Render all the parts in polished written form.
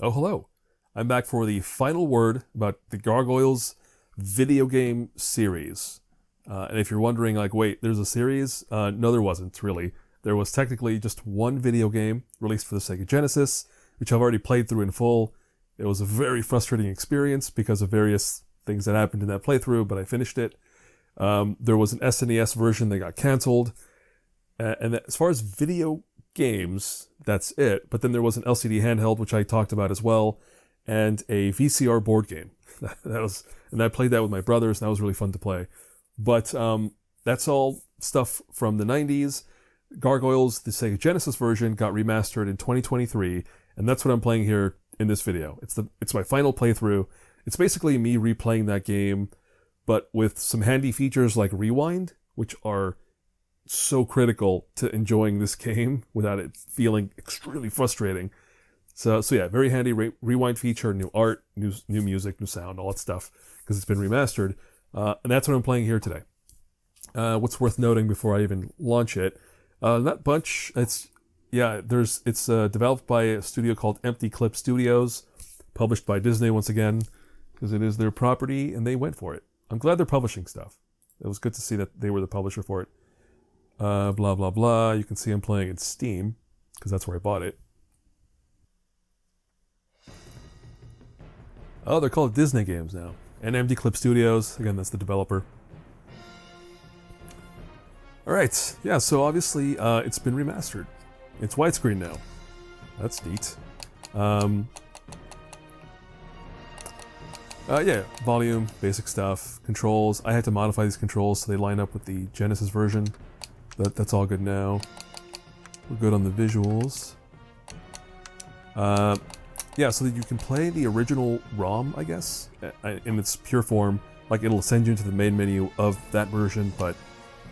Oh, hello. I'm back for the final word about the Gargoyles video game series. And if you're wondering, like, wait, there's a series? No, there wasn't, really. There was technically just one video game released for the Sega Genesis, which I've already played through in full. It was a very frustrating experience because of various things that happened in that playthrough, but I finished it. There was an SNES version that got canceled. And as far as video games, that's it. But then there was an LCD handheld, which I talked about as well, and a VCR board game. And I played that with my brothers, and that was really fun to play. But that's all stuff from the 90s. Gargoyles, the Sega Genesis version, got remastered in 2023, and that's what I'm playing here in this video. It's my final playthrough. It's basically me replaying that game, but with some handy features like rewind, which are so critical to enjoying this game without it feeling extremely frustrating. So yeah, very handy rewind feature, new art, new music, new sound, all that stuff, because it's been remastered. And that's what I'm playing here today. What's worth noting before I even launch it, not bunch. It's developed by a studio called Empty Clip Studios, published by Disney once again, because it is their property and they went for it. I'm glad they're publishing stuff. It was good to see that they were the publisher for it. Blah, blah, blah. You can see I'm playing in Steam, because that's where I bought it. Oh, they're called Disney games now. And Empty Clip Studios, again, that's the developer. Alright, yeah, so obviously it's been remastered. It's widescreen now. That's neat. Yeah, volume, basic stuff, controls. I had to modify these controls so they line up with the Genesis version. That's all good now. We're good on the visuals. Yeah, so that you can play the original ROM, I guess, in its pure form. Like, it'll send you into the main menu of that version, but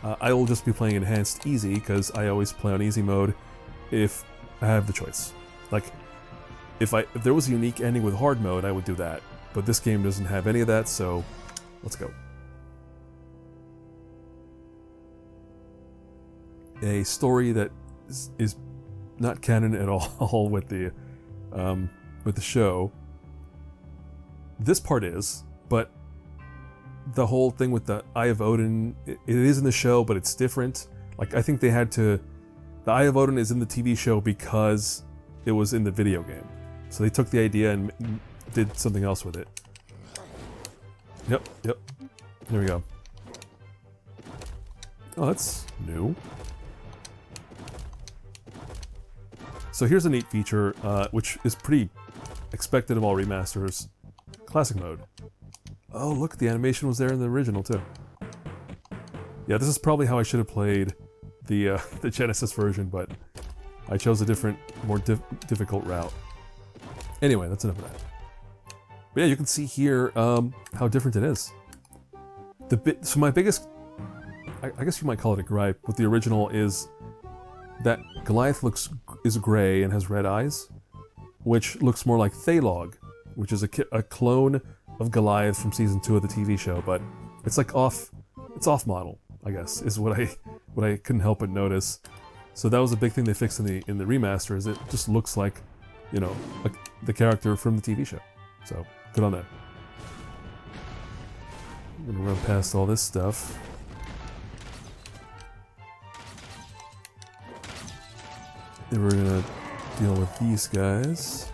I will just be playing Enhanced Easy, because I always play on Easy mode if I have the choice. Like, if there was a unique ending with Hard mode, I would do that. But this game doesn't have any of that, so let's go. A story that is not canon at all with the show. This part is, but the whole thing with the Eye of Odin, it is in the show, but it's different. Like, I think they had to... The Eye of Odin is in the TV show because it was in the video game. So they took the idea and did something else with it. Yep. There we go. Oh, that's new. So here's a neat feature, which is pretty expected of all remasters. Classic mode. Oh, look, the animation was there in the original, too. Yeah, this is probably how I should have played the Genesis version, but I chose a different, more difficult route. Anyway, that's enough of that. But yeah, you can see here how different it is. So my biggest, I guess you might call it a gripe, with the original is that Goliath is gray and has red eyes, which looks more like Thalog, which is a clone of Goliath from season 2 of the TV show, but it's like off model, I guess, is what I couldn't help but notice. So that was a big thing they fixed in the remaster, is it just looks like, you know, like the character from the TV show. So good on that. I'm gonna run past all this stuff. Then we're gonna deal with these guys.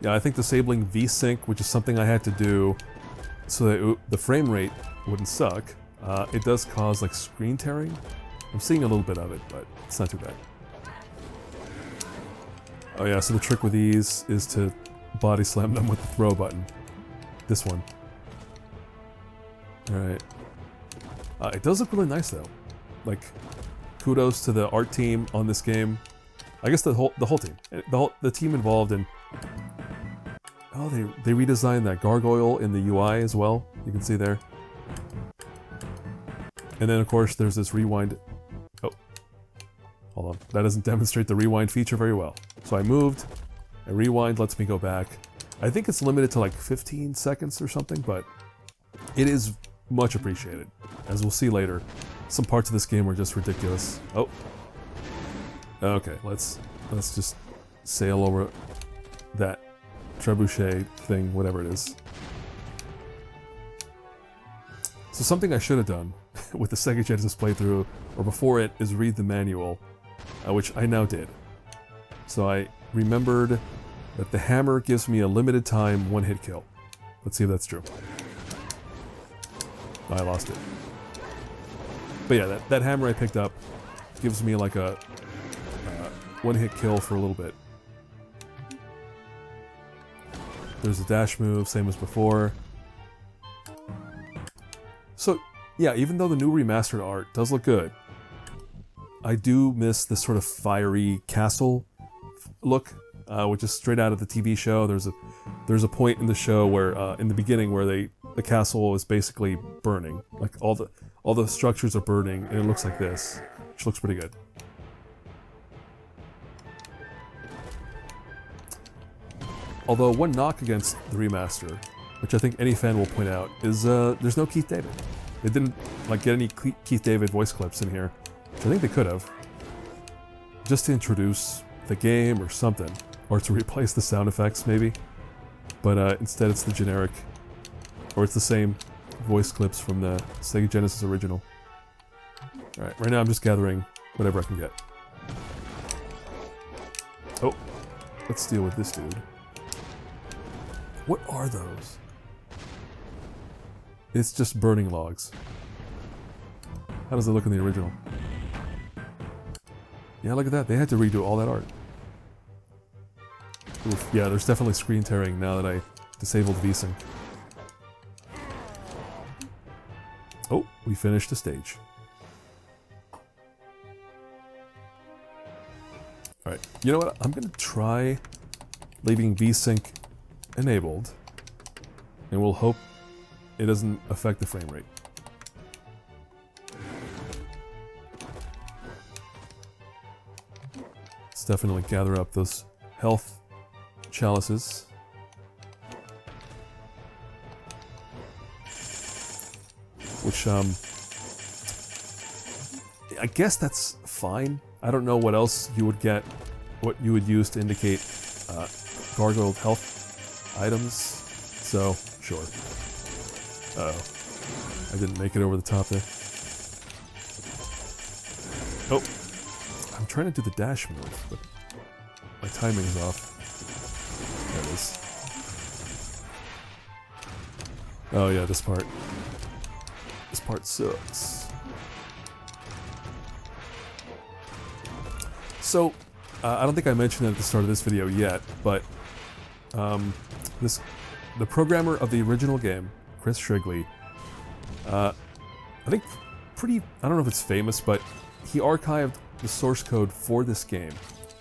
Yeah, I think disabling VSync, which is something I had to do so that the frame rate wouldn't suck, it does cause like screen tearing. I'm seeing a little bit of it, but it's not too bad. Oh yeah, so the trick with these is to body slam them with the throw button. This one. Alright. It does look really nice though. Like, kudos to the art team on this game. I guess the whole team. The team involved in... Oh, they redesigned that gargoyle in the UI as well. You can see there. And then of course there's this rewind... Oh. Hold on. That doesn't demonstrate the rewind feature very well. So I moved. A rewind lets me go back. I think it's limited to like 15 seconds or something, but it is much appreciated. As we'll see later, some parts of this game were just ridiculous. Oh. Okay, let's just sail over that trebuchet thing, whatever it is. So something I should have done with the Sega Genesis playthrough, or before it, is read the manual, which I now did. So I remembered that the hammer gives me a limited time one-hit kill. Let's see if that's true. I lost it. But yeah, that hammer I picked up gives me like a one-hit kill for a little bit. There's a dash move, same as before. So, yeah, even though the new remastered art does look good, I do miss this sort of fiery castle look, which is straight out of the TV show. There's a point in the show where, in the beginning, where the castle is basically burning. Like all the structures are burning, and it looks like this, which looks pretty good. Although one knock against the remaster, which I think any fan will point out, is there's no Keith David. They didn't like get any Keith David voice clips in here, which I think they could have, just to introduce the game or something, or to replace the sound effects maybe. But instead, it's the generic, or it's the same voice clips from the Sega Genesis original. All right, right now I'm just gathering whatever I can get. Oh, let's deal with this dude. What are those? It's just burning logs. How does it look in the original? Yeah, look at that. They had to redo all that art. Oof, yeah, there's definitely screen tearing now that I disabled VSync. Oh, we finished the stage. Alright, you know what? I'm gonna try leaving VSync enabled, and we'll hope it doesn't affect the frame rate. Let's definitely gather up those health chalices. Which, I guess that's fine. I don't know what else you would get, what you would use to indicate gargoyle health items, so sure. Uh-oh. I didn't make it over the top there. Oh, I'm trying to do the dash move, but my timing is off. There it is. Oh yeah, this part. This part sucks. So, I don't think I mentioned it at the start of this video yet, but the programmer of the original game, Chris Shrigley, I think I don't know if it's famous, but he archived the source code for this game,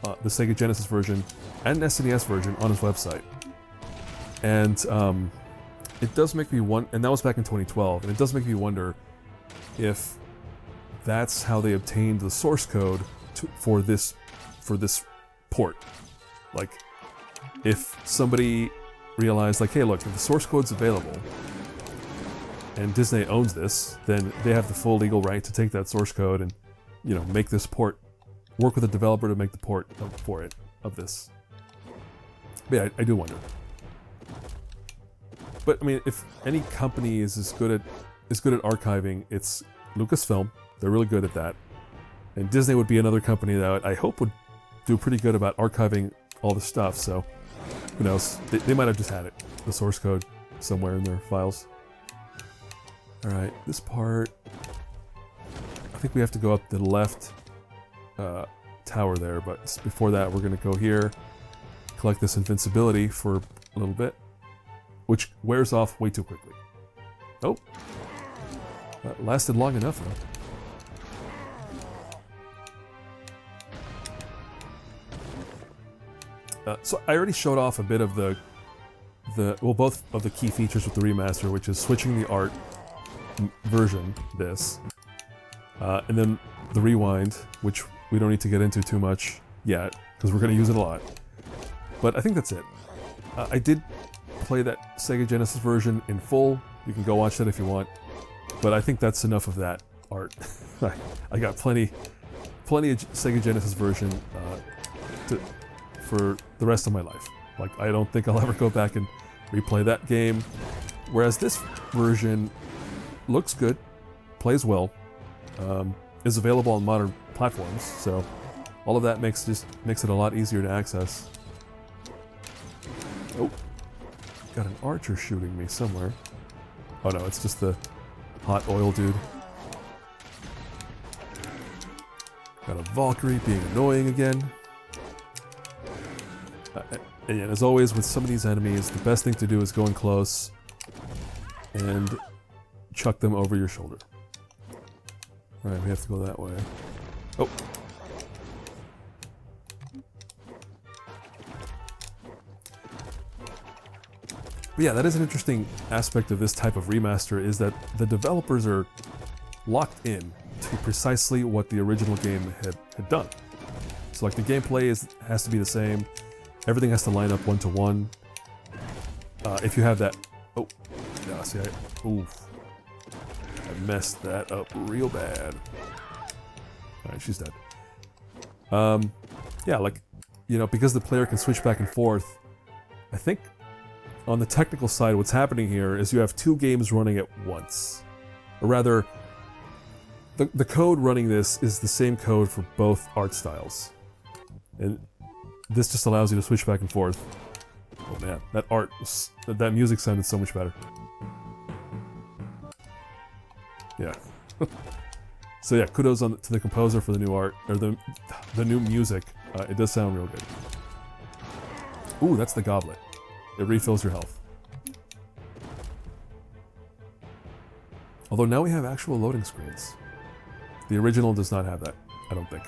the Sega Genesis version and SNES version, on his website. And it does make me wonder, and that was back in 2012, and it does make me wonder if that's how they obtained the source code for this port. Like, if somebody realized, like, hey, look, if the source code's available and Disney owns this, then they have the full legal right to take that source code and, you know, make this port, work with a developer to make the port for it of this. But yeah, I do wonder. But I mean, if any company is as good at archiving, it's Lucasfilm. They're really good at that. And Disney would be another company that I hope would do pretty good about archiving all the stuff, so who knows? They might have just had it, the source code, somewhere in their files. Alright, this part, I think we have to go up the left tower there, but before that we're going to go here, collect this invincibility for a little bit, which wears off way too quickly. Oh, that lasted long enough though. So I already showed off a bit of both of the key features with the remaster, which is switching the art version, this, and then the rewind, which we don't need to get into too much yet, because we're going to use it a lot. But I think that's it. I did play that Sega Genesis version in full. You can go watch that if you want. But I think that's enough of that art. I got plenty plenty of Sega Genesis version for the rest of my life. Like, I don't think I'll ever go back and replay that game. Whereas this version looks good, plays well, is available on modern platforms, so all of that makes it a lot easier to access. Oh, got an archer shooting me somewhere. Oh no, it's just the hot oil dude. Got a Valkyrie being annoying again. And as always with some of these enemies, the best thing to do is go in close and chuck them over your shoulder. Alright, we have to go that way. Oh! But yeah, that is an interesting aspect of this type of remaster, is that the developers are locked in to precisely what the original game had done. So like the gameplay has to be the same, everything has to line up one-to-one. If you have that... Oh, yeah, see, oof. I messed that up real bad. Alright, she's dead. Yeah, like, you know, because the player can switch back and forth, I think on the technical side, what's happening here is you have two games running at once. Or rather, the code running this is the same code for both art styles. And this just allows you to switch back and forth. Oh man, that music sounded so much better. Yeah. So yeah, kudos to the composer for the new art, or the new music. It does sound real good. Ooh, that's the goblet. It refills your health. Although now we have actual loading screens. The original does not have that, I don't think.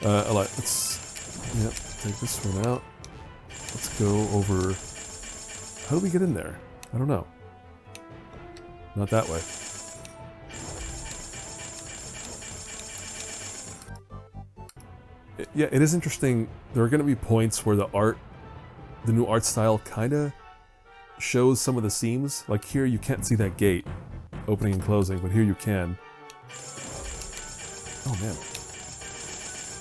Let's take this one out. Let's go over... How do we get in there? I don't know. Not that way. Yeah, it is interesting. There are going to be points where the new art style kind of shows some of the seams. Like here, you can't see that gate opening and closing, but here you can. Oh man.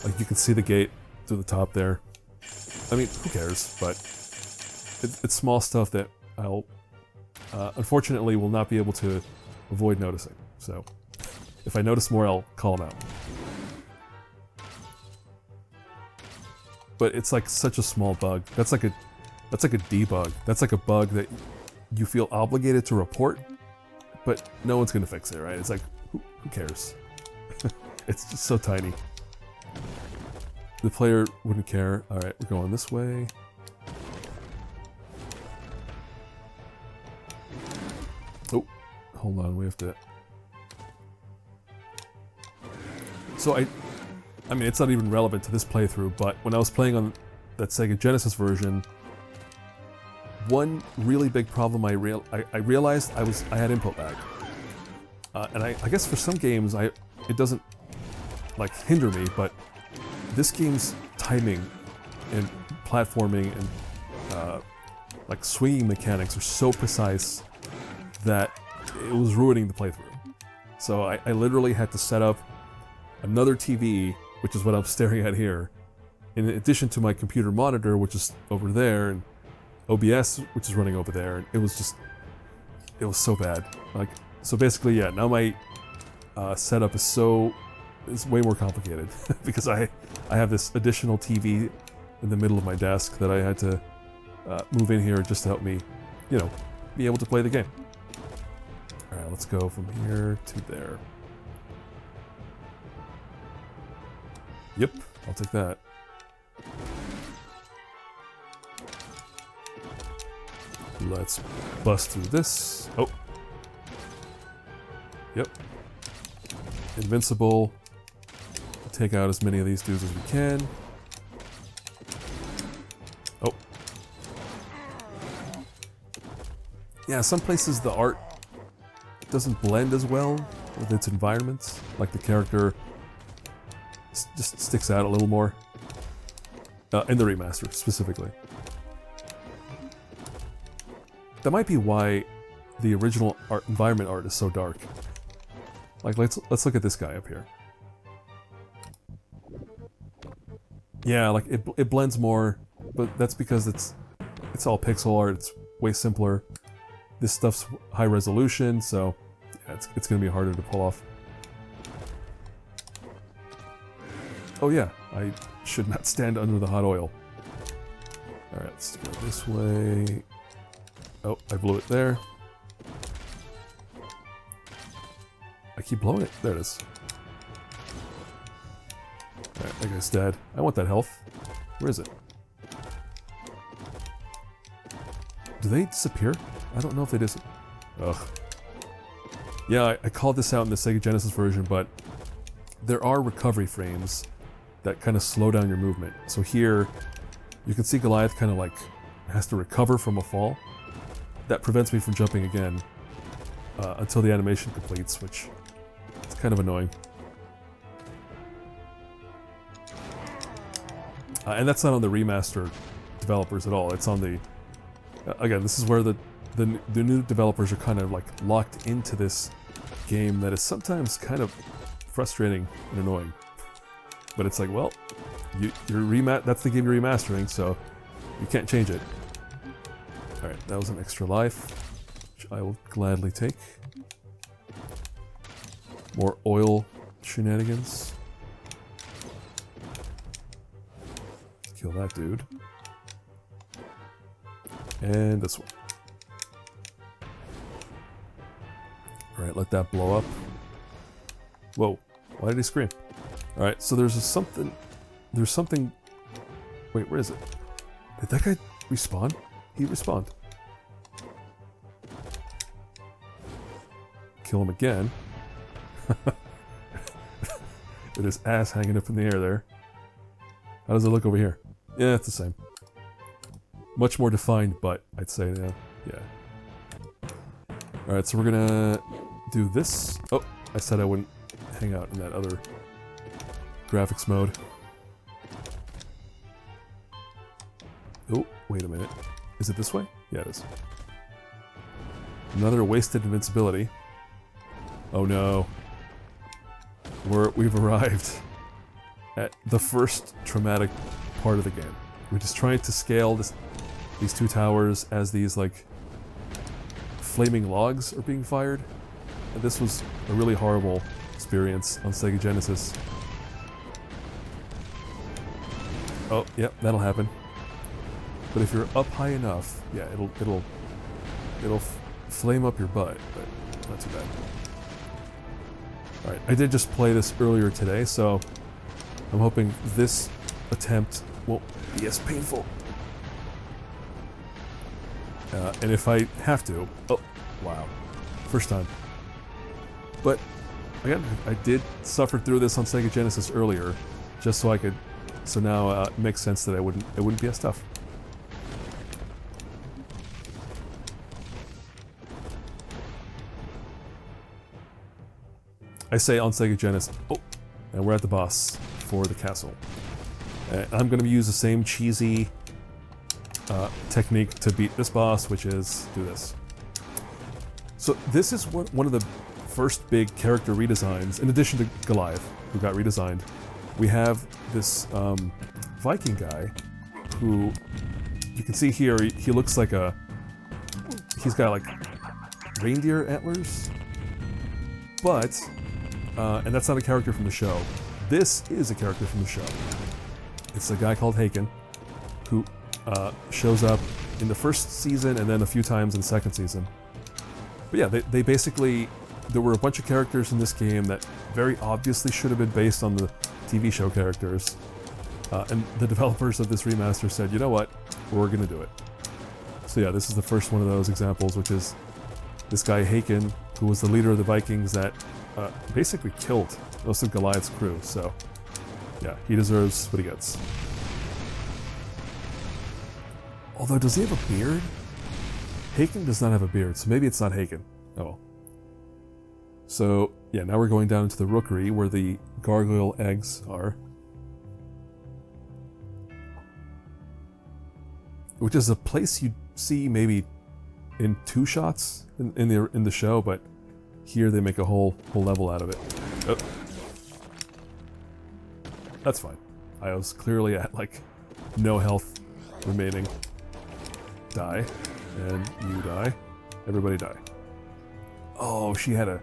Like you can see the gate through the top there. I mean, who cares? But it's small stuff that I'll unfortunately will not be able to avoid noticing. So if I notice more, I'll call them out. But it's like such a small bug. That's like a debug. That's like a bug that you feel obligated to report, but no one's gonna fix it, right? It's like, who cares? It's just so tiny. The player wouldn't care. All right, we're going this way. Oh, hold on, we have to... So I mean, it's not even relevant to this playthrough, but when I was playing on that Sega Genesis version, one really big problem I realized I had input lag. And I guess for some games it doesn't like hinder me, but this game's timing and platforming and like swinging mechanics are so precise that it was ruining the playthrough. So I literally had to set up another TV, which is what I'm staring at here, in addition to my computer monitor, which is over there, and OBS, which is running over there, and it was so bad. Like, so basically, yeah, now my setup is way more complicated because I have this additional TV in the middle of my desk that I had to move in here just to help me, you know, be able to play the game. All right, let's go from here to there. Yep, I'll take that. Let's bust through this. Oh. Yep. Invincible. Take out as many of these dudes as we can. Oh. Yeah, some places the art doesn't blend as well with its environments. Like the character just sticks out a little more. In the remaster, specifically. That might be why the original environment art is so dark. Like, let's look at this guy up here. Yeah, like it blends more, but that's because it's all pixel art. It's way simpler. This stuff's high resolution, so yeah, it's gonna be harder to pull off. Oh yeah, I should not stand under the hot oil. All right, let's go this way. Oh, I blew it there. I keep blowing it. There it is. Alright, that guy's dead. I want that health. Where is it? Do they disappear? I don't know if they disappear. Ugh. Yeah, I called this out in the Sega Genesis version, but there are recovery frames that kind of slow down your movement. So here, you can see Goliath kind of like has to recover from a fall. That prevents me from jumping again until the animation completes, which is kind of annoying. And that's not on the remaster developers at all. It's on the... again, this is where the new developers are kind of like locked into this game that is sometimes kind of frustrating and annoying. But it's like, well, that's the game you're remastering, so you can't change it. Alright, that was an extra life, which I will gladly take. More oil shenanigans. Kill that dude. And this one. Alright, let that blow up. Whoa, why did he scream? Alright, so there's something... Wait, where is it? Did that guy respawn? He respawned. Kill him again. With his ass hanging up in the air there. How does it look over here? Yeah, it's the same. Much more defined butt, I'd say now. Yeah. Alright, so we're gonna do this. Oh, I said I wouldn't hang out in that other graphics mode. Oh, wait a minute. Is it this way? Yeah, it is. Another wasted invincibility. Oh no. We've arrived at the first traumatic part of the game. We're just trying to scale these two towers as these, like, flaming logs are being fired. And this was a really horrible experience on Sega Genesis. Oh, yep, that'll happen. But if you're up high enough, yeah, it'll flame up your butt, but not too bad. Alright, I did just play this earlier today, so I'm hoping this attempt won't be as painful. And if I have to... Oh, wow. First time. But, again, I did suffer through this on Sega Genesis earlier, just so I could... So now it makes sense that it wouldn't be as tough. I say on Sega Genesis. Oh, and we're at the boss for the castle. I'm going to use the same cheesy technique to beat this boss, which is do this. So this is one of the first big character redesigns, in addition to Goliath, who got redesigned. We have this Viking guy, who you can see here, he looks like he's got like reindeer antlers, but, and that's not a character from the show. This is a character from the show. It's a guy called Haken, who shows up in the first season and then a few times in the second season. But yeah, they basically, there were a bunch of characters in this game that very obviously should have been based on the TV show characters. And the developers of this remaster said, you know what, we're gonna do it. So yeah, this is the first one of those examples, which is this guy Haken, who was the leader of the Vikings that basically killed most of Goliath's crew, so yeah, he deserves what he gets. Although, does he have a beard? Haken does not have a beard, so maybe it's not Haken. Oh well. So, yeah, now we're going down into the Rookery, where the gargoyle eggs are. Which is a place you'd see maybe in 2 shots in the show, but here they make a whole level out of it. Oh. That's fine. I was clearly at like no health remaining. Die. And you die. Everybody die. Oh, she had a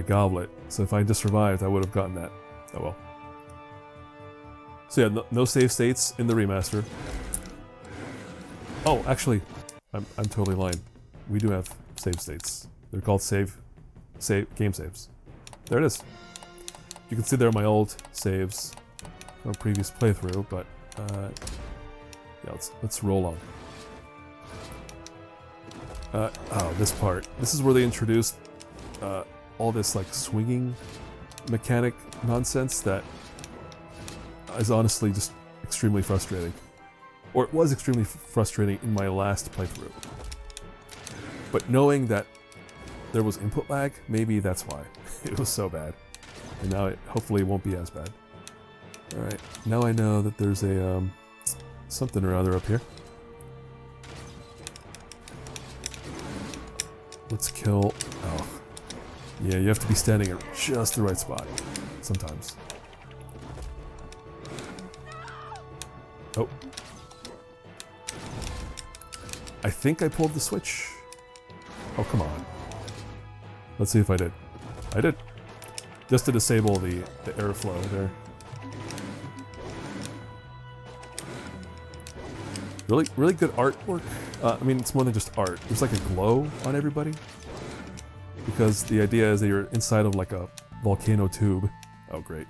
goblet. So if I just survived, I would have gotten that. Oh well. So yeah, no save states in the remaster. Oh, actually, I'm totally lying. We do have save states. They're called game saves. There it is. You can see there my old saves from a previous playthrough, but yeah, let's roll on. Oh, this part. This is where they introduced all this like swinging mechanic nonsense that is honestly just extremely frustrating. Or it was extremely frustrating in my last playthrough. But knowing that there was input lag, maybe that's why. It was so bad. And now it hopefully won't be as bad. Alright, now I know that there's a something or other up here. Let's kill... Oh. Yeah, you have to be standing at just the right spot. Sometimes. Oh. I think I pulled the switch. Oh, come on. Let's see if I did. I did. Just to disable the airflow there. Really good artwork. I mean, it's more than just art. There's like a glow on everybody. Because the idea is that you're inside of like a volcano tube. Oh, great.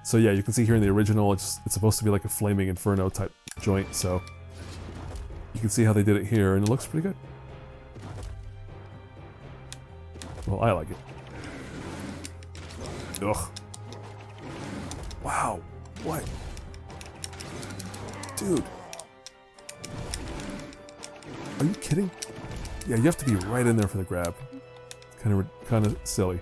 So yeah, you can see here in the original, it's supposed to be like a flaming inferno type joint, so you can see how they did it here, and it looks pretty good. Well, I like it. Ugh. Wow. What? Dude. Are you kidding? Yeah, you have to be right in there for the grab. Kind of silly.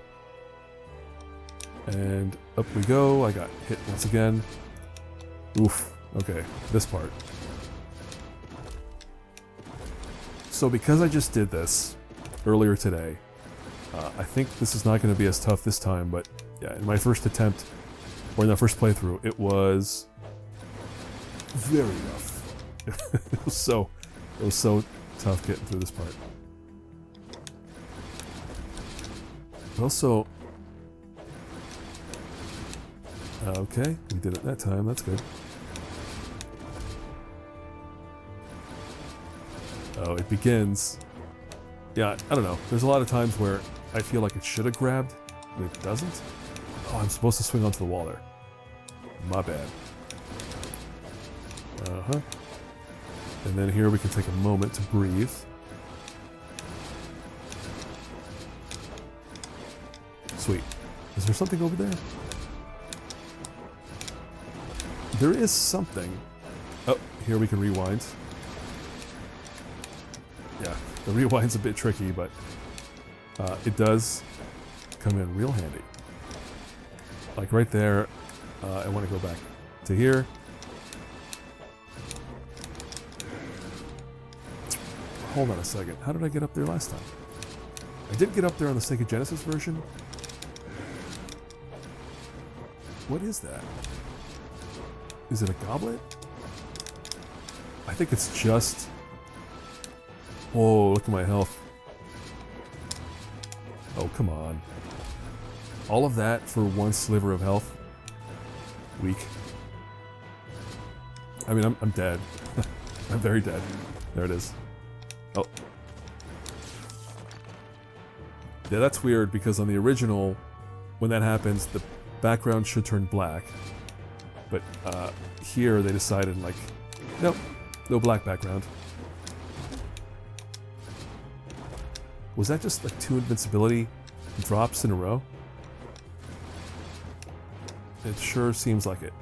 And up we go. I got hit once again. Oof. Okay, this part. So because I just did this earlier today, I think this is not going to be as tough this time, but yeah, in my first attempt, or in the first playthrough, it was very rough. It was so tough getting through this part. Also, okay, we did it that time, that's good. Oh, it begins. Yeah, I don't know. There's a lot of times where I feel like it should have grabbed, but it doesn't. Oh, I'm supposed to swing onto the wall there. My bad. Uh-huh. And then here we can take a moment to breathe. Sweet. Is there something over there? There is something. Oh, here we can rewind. Yeah, the rewind's a bit tricky, but it does come in real handy. Like right there, I want to go back to here. Hold on a second. How did I get up there last time? I did get up there on the Sega Genesis version. What is that? Is it a goblet? I think it's just... Whoa, look at my health. Oh, come on. All of that for one sliver of health? Weak. I mean, I'm dead. I'm very dead. There it is. Oh. Yeah, that's weird because on the original, when that happens, the background should turn black. But here they decided, like, nope, no black background. Was that just like 2 invincibility drops in a row? It sure seems like it.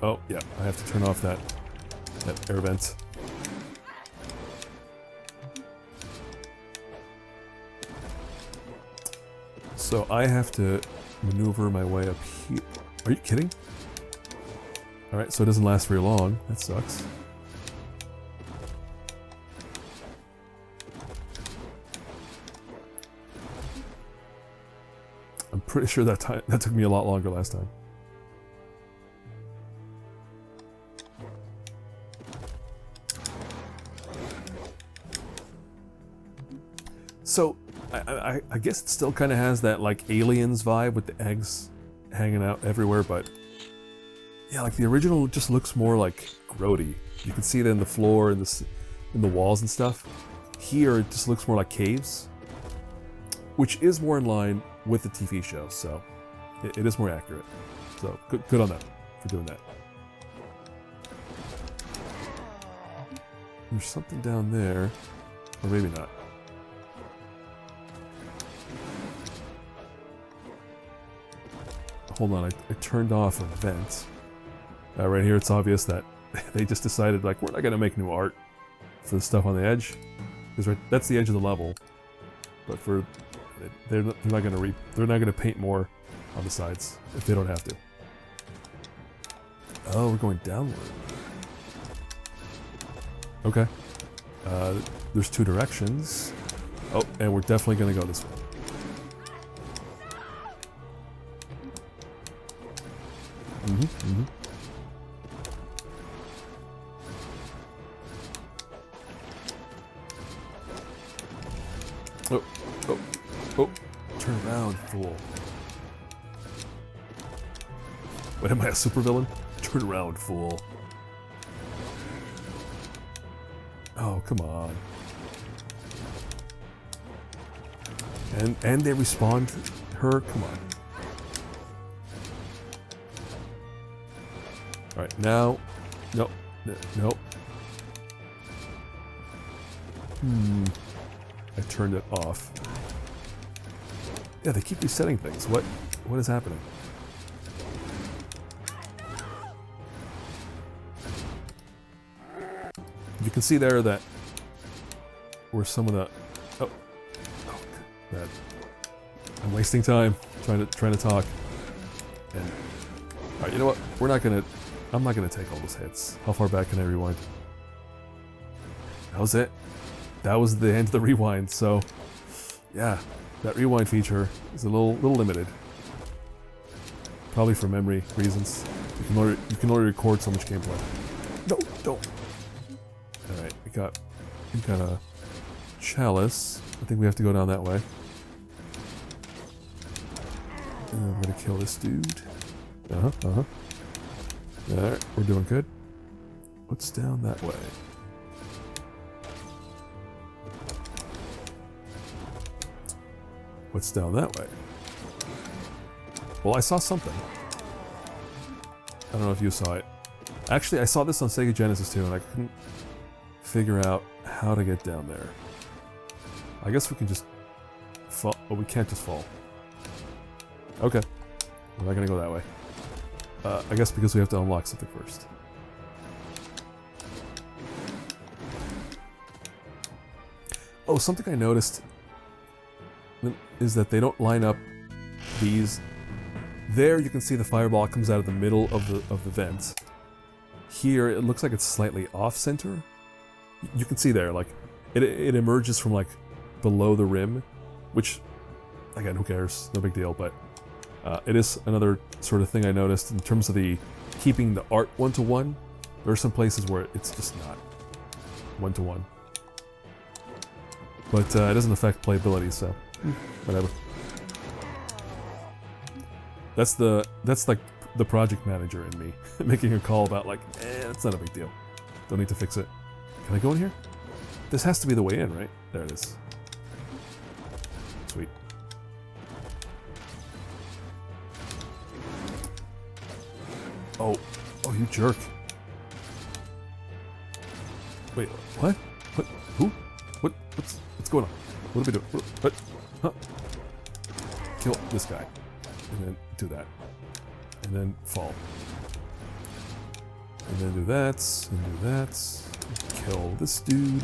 Oh, yeah, I have to turn off that air vent. So I have to maneuver my way up here. Are you kidding? Alright, so it doesn't last very long. That sucks. I'm pretty sure that took me a lot longer last time. So I guess it still kind of has that like Aliens vibe with the eggs hanging out everywhere, but yeah, like the original just looks more like grody. You can see it in the floor and in the walls and stuff. Here it just looks more like caves, which is more in line with the TV show, so it is more accurate. So good on them for doing that. There's something down there, or maybe not. Hold on, I turned off a vent. Right here, it's obvious that they just decided, like, we're not gonna make new art for the stuff on the edge, because that's the edge of the level. But they're not gonna paint more on the sides if they don't have to. Oh, we're going downward. Okay. There's two directions. Oh, and we're definitely gonna go this way. Oh, turn around, fool. What, am I a supervillain? Turn around, fool. Oh, come on. And they respawned her? Come on. Alright, now... Nope. Nope. I turned it off. Yeah, they keep resetting things. What is happening? You can see there that where some of the that I'm wasting time trying to talk. And all right, you know what? I'm not gonna take all those hits. How far back can I rewind? That was it. That was the end of the rewind. So yeah, that rewind feature is a little limited. Probably for memory reasons. You can only record so much gameplay. No, don't. All right, we got a chalice. I think we have to go down that way. And I'm gonna kill this dude. Alright, we're doing good. What's down that way? What's down that way? Well, I saw something. I don't know if you saw it. Actually, I saw this on Sega Genesis too, and I couldn't figure out how to get down there. I guess we can just fall. Oh, we can't just fall. Okay. We're not gonna go that way. I guess because we have to unlock something first. Oh, something I noticed is that they don't line up these. There you can see the fireball comes out of the middle of the vent. Here it looks like it's slightly off center. You can see there, like it emerges from like below the rim, which again, who cares? No big deal. But it is another sort of thing I noticed in terms of the keeping the art one-to-one. There are some places where it's just not one-to-one, but it doesn't affect playability, so whatever. That's like the project manager in me making a call about like, it's not a big deal. Don't need to fix it. Can I go in here? This has to be the way in, right? There it is. Sweet. Oh, you jerk. Wait, what? What? Who? What's going on? What are we doing? What? Huh? Kill this guy. And then do that. And then fall. And then do that. And do that. Kill this dude.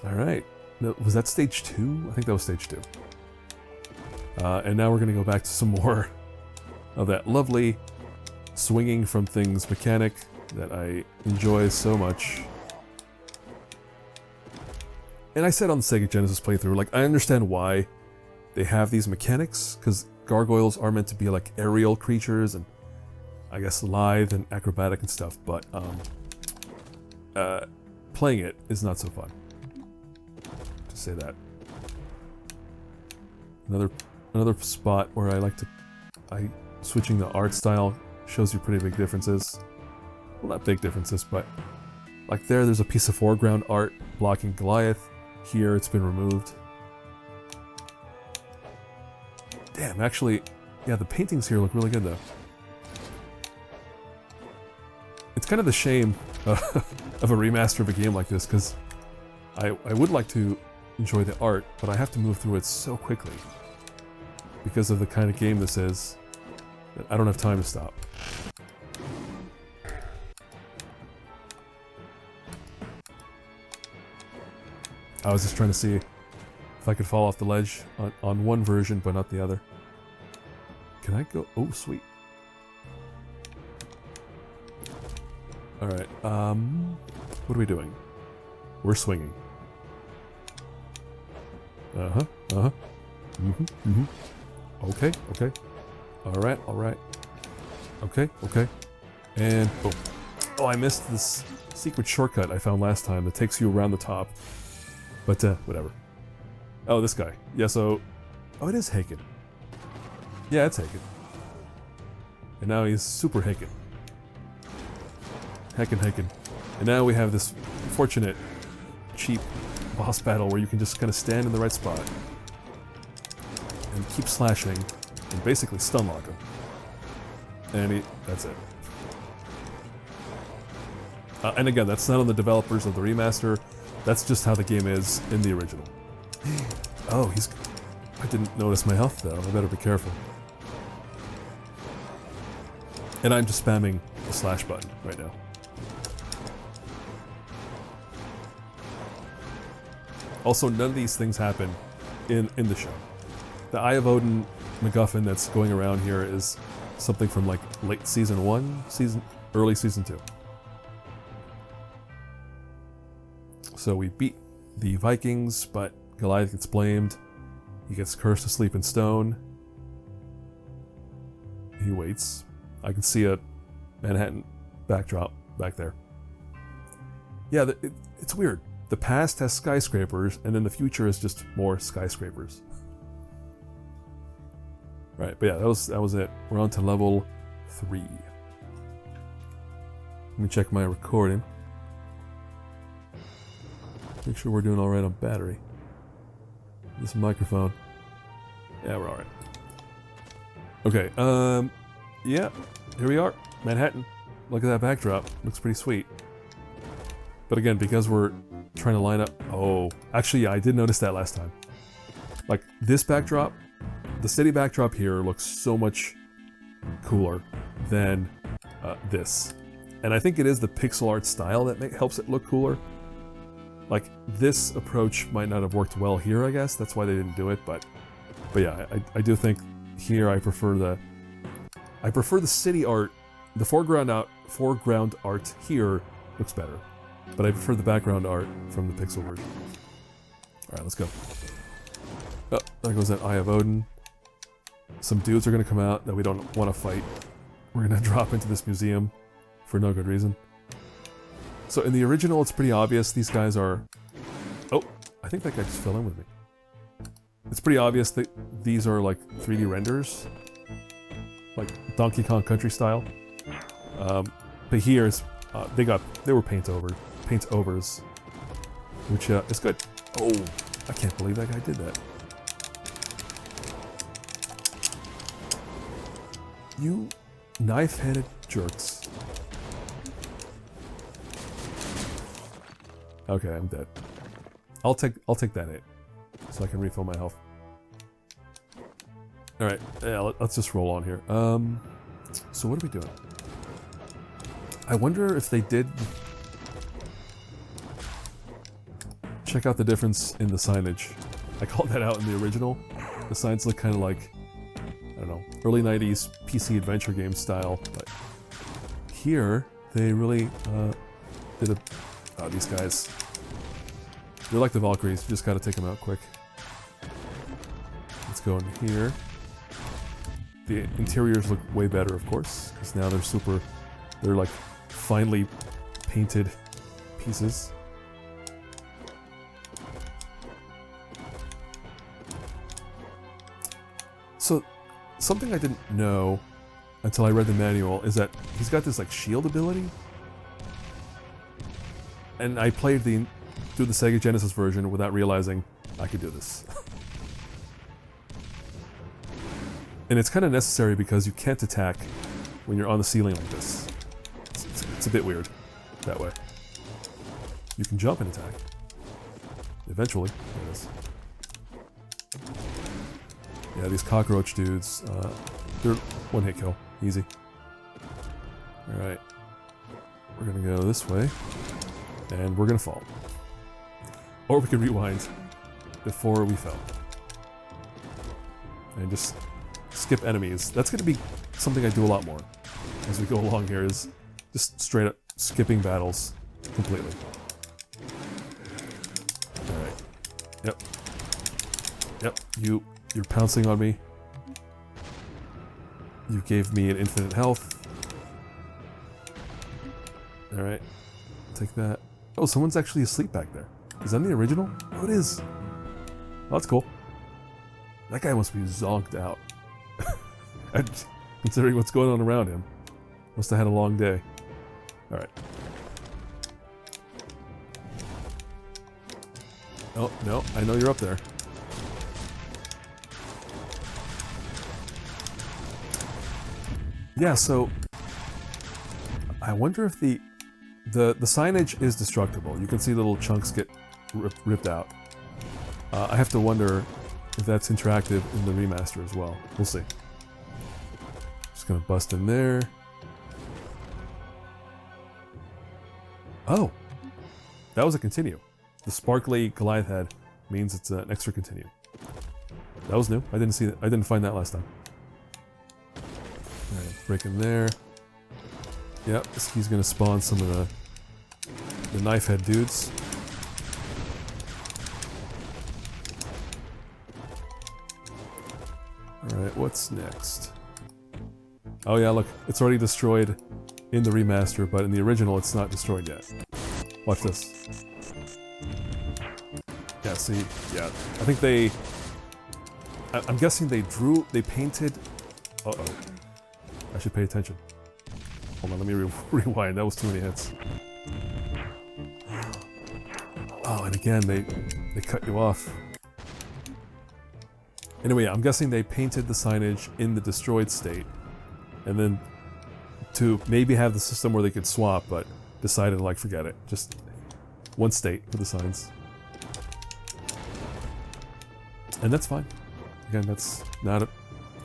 Alright. Was that stage 2? I think that was stage 2. And now we're going to go back to some more of that lovely swinging from things mechanic that I enjoy so much. And I said on the Sega Genesis playthrough, like, I understand why they have these mechanics, because gargoyles are meant to be like aerial creatures, and I guess, lithe and acrobatic and stuff, but playing it is not so fun. To say that. Another spot where I like to, switching the art style shows you pretty big differences. Well, not big differences, but like there's a piece of foreground art blocking Goliath. Here it's been removed. Damn, actually, yeah, the paintings here look really good though. It's kind of the shame of a remaster of a game like this, because I would like to enjoy the art, but I have to move through it so quickly because of the kind of game this is that I don't have time to stop. I was just trying to see if I could fall off the ledge on one version, but not the other. Can I go? Oh, sweet. Alright, what are we doing? We're swinging. Okay, okay. Alright. Okay. And boom. Oh, I missed this secret shortcut I found last time that takes you around the top. But, whatever. Oh, this guy. Yeah, so... Oh, it is Haken. Yeah, it's Haken. And now he's super Haken. Haken. And now we have this fortunate, cheap boss battle where you can just kind of stand in the right spot and keep slashing and basically stun lock him. And that's it. And again, that's not on the developers of the remaster. That's just how the game is in the original. Oh, I didn't notice my health though. I better be careful. And I'm just spamming the slash button right now. Also, none of these things happen in the show. The Eye of Odin MacGuffin that's going around here is something from like late season 1, early season 2. So we beat the Vikings, but Goliath gets blamed. He gets cursed to sleep in stone. He waits. I can see a Manhattan backdrop back there. Yeah, it's weird. The past has skyscrapers, and then the future is just more skyscrapers. Right, but yeah, that was it. We're on to level 3. Let me check my recording. Make sure we're doing alright on battery. This microphone. Yeah, we're alright. Okay, yeah, here we are. Manhattan. Look at that backdrop. Looks pretty sweet. But again, because we're trying to line up... Oh, actually, yeah, I did notice that last time. Like, this backdrop, the city backdrop here looks so much cooler than this. And I think it is the pixel art style that helps it look cooler. Like, this approach might not have worked well here, I guess. That's why they didn't do it, but yeah, I do think here I prefer the city art. The foreground art here looks better. But I prefer the background art from the pixel version. Alright, let's go. Oh, there goes that Eye of Odin. Some dudes are going to come out that we don't want to fight. We're going to drop into this museum for no good reason. So in the original, it's pretty obvious these guys are... Oh, I think that guy just fell in with me. It's pretty obvious that these are like 3D renders. Like Donkey Kong Country style. But here, they were paint overs. Which is good. Oh, I can't believe that guy did that. You knife-headed jerks. Okay, I'm dead. I'll take that hit, so I can refill my health. All right, yeah, let's just roll on here. So what are we doing? I wonder if they did check out the difference in the signage. I called that out in the original. The signs look kind of like, I don't know, early 90s PC adventure game style, but here they really did a... Oh, these guys. They're like the Valkyries, you just gotta take them out quick. Let's go in here. The interiors look way better, of course, because now they're like finely painted pieces. So, something I didn't know until I read the manual is that he's got this like shield ability. And I played through the Sega Genesis version without realizing I could do this. And it's kind of necessary because you can't attack when you're on the ceiling like this. It's a bit weird that way. You can jump and attack. Eventually. There it is. Yeah, these cockroach dudes, they're one-hit kill. Easy. Alright. We're gonna go this way. And we're gonna fall. Or we can rewind before we fell. And just skip enemies. That's gonna be something I do a lot more as we go along here, is just straight up skipping battles completely. Alright. Yep. Yep, you're pouncing on me. You gave me an infinite health. Alright. Take that. Oh, someone's actually asleep back there. Is that in the original? Oh, it is. Oh, that's cool. That guy must be zonked out. Considering what's going on around him. Must have had a long day. Alright. Oh, no, I know you're up there. Yeah, so I wonder if the signage is destructible. You can see little chunks get ripped out. I have to wonder if that's interactive in the remaster as well. We'll see. Just gonna bust in there. Oh, that was a continue. The sparkly Goliath head means it's an extra continue. That was new. I didn't see that. I didn't find that last time. Alright, break in there. Yep, he's gonna spawn some of the knife head dudes. Alright, what's next? Oh yeah, look, it's already destroyed in the remaster, but in the original it's not destroyed yet. Watch this. Yeah, see, yeah. I think I'm guessing they painted... Uh-oh. I should pay attention. Hold on, let me rewind. That was too many hits. Oh, and again, they cut you off. Anyway, I'm guessing they painted the signage in the destroyed state, and then to maybe have the system where they could swap, but decided to like forget it. Just one state for the signs. And that's fine. Again, that's not a...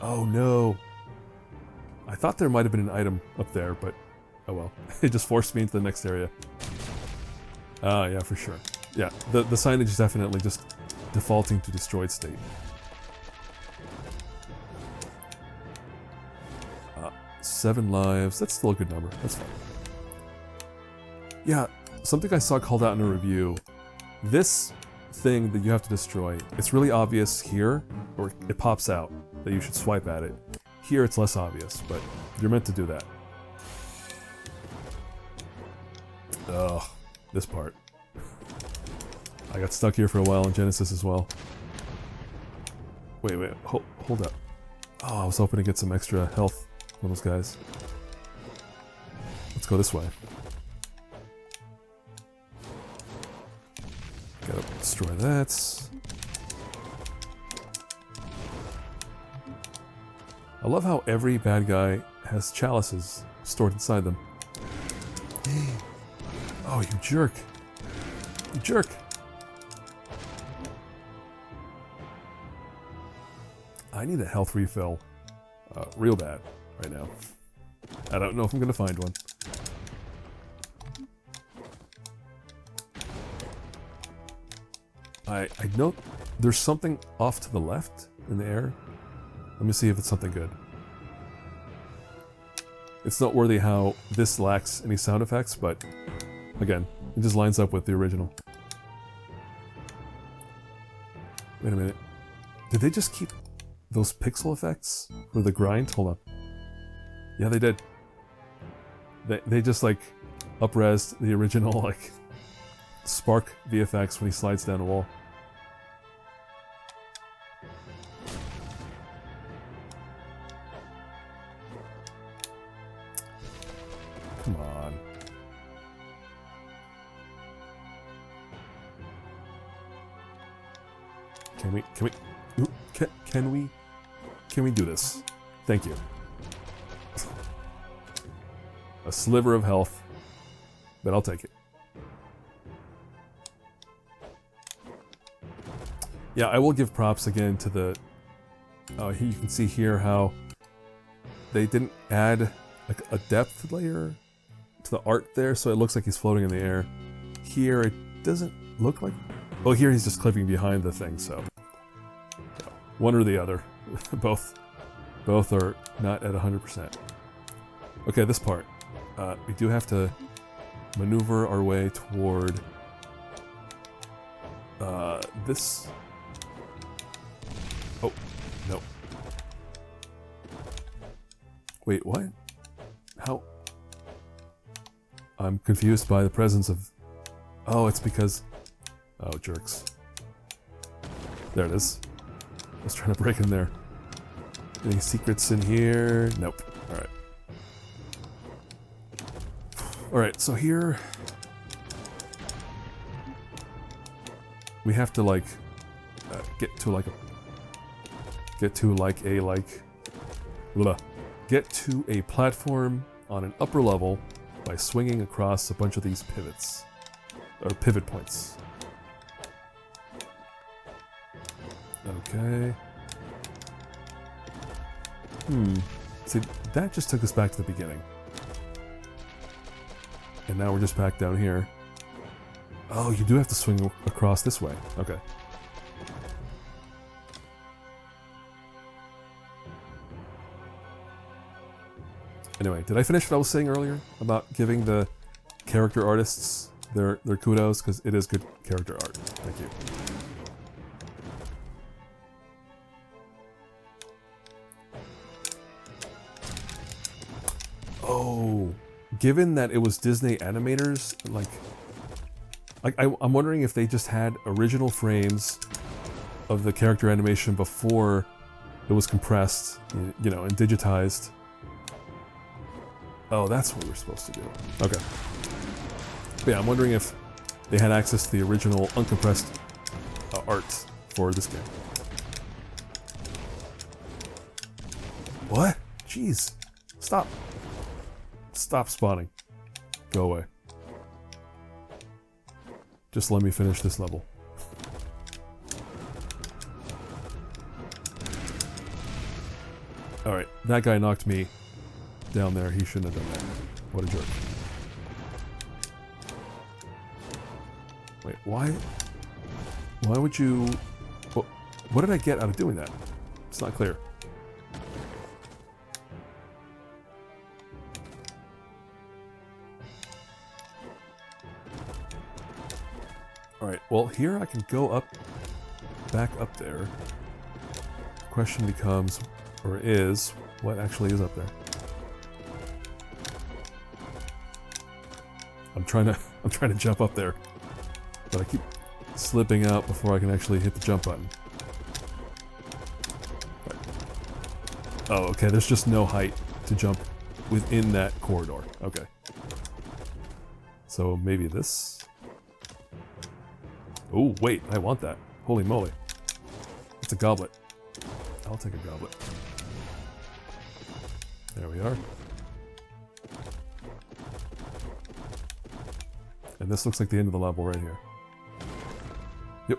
Oh no! I thought there might have been an item up there, but oh well. It just forced me into the next area. Yeah, for sure. Yeah, the signage is definitely just defaulting to destroyed state. 7 lives. That's still a good number. That's fine. Yeah, something I saw called out in a review. This thing that you have to destroy, it's really obvious here, or it pops out that you should swipe at it. Here it's less obvious, but you're meant to do that. Ugh, this part. I got stuck here for a while in Genesis as well. Wait, hold up. Oh, I was hoping to get some extra health from those guys. Let's go this way. Gotta destroy that. I love how every bad guy has chalices stored inside them. Oh, you jerk. You jerk. I need a health refill real bad right now. I don't know if I'm going to find one. I know there's something off to the left in the air. Let me see if it's something good. It's noteworthy how this lacks any sound effects, but again, it just lines up with the original. Wait a minute. Did they just keep... those pixel effects for the grind? Hold on. Yeah, they did. They just like up-resed the original like Spark VFX when he slides down a wall. Come on. Can we do this? Thank you. A sliver of health, but I'll take it. Yeah, I will give props again to the... you can see here how they didn't add like a depth layer to the art there, so it looks like he's floating in the air. Here, it doesn't look like... Oh, here he's just clipping behind the thing, so... Yeah, one or the other. Both are not at 100%. Okay, this part. We do have to maneuver our way toward this. Oh, no. Wait, what? How? I'm confused by the presence of... Oh, it's because... Oh, jerks. There it is. I was trying to break in there. Any secrets in here? Nope. Alright. Alright, so here... we have to, like... get to a platform on an upper level by swinging across a bunch of these pivots. Or pivot points. Okay. See, that just took us back to the beginning. And now we're just back down here. Oh, you do have to swing across this way. Okay. Anyway, did I finish what I was saying earlier about giving the character artists their kudos? Because it is good character art. Thank you. Oh, given that it was Disney animators, I'm wondering if they just had original frames of the character animation before it was compressed, you know, and digitized. Oh, that's what we're supposed to do. Okay. But yeah, I'm wondering if they had access to the original uncompressed art for this game. What? Jeez. Stop. Stop spawning. Go away. Just let me finish this level. Alright, that guy knocked me down there. He shouldn't have done that. What a jerk. Wait, why would you... What did I get out of doing that? It's not clear. Alright, well here I can go up, back up there. The question becomes, or is, what actually is up there? I'm trying to jump up there, but I keep slipping out before I can actually hit the jump button. Right. Oh, okay, there's just no height to jump within that corridor. Okay. So maybe this? Oh, wait, I want that. Holy moly. It's a goblet. I'll take a goblet. There we are. And this looks like the end of the level right here. Yep.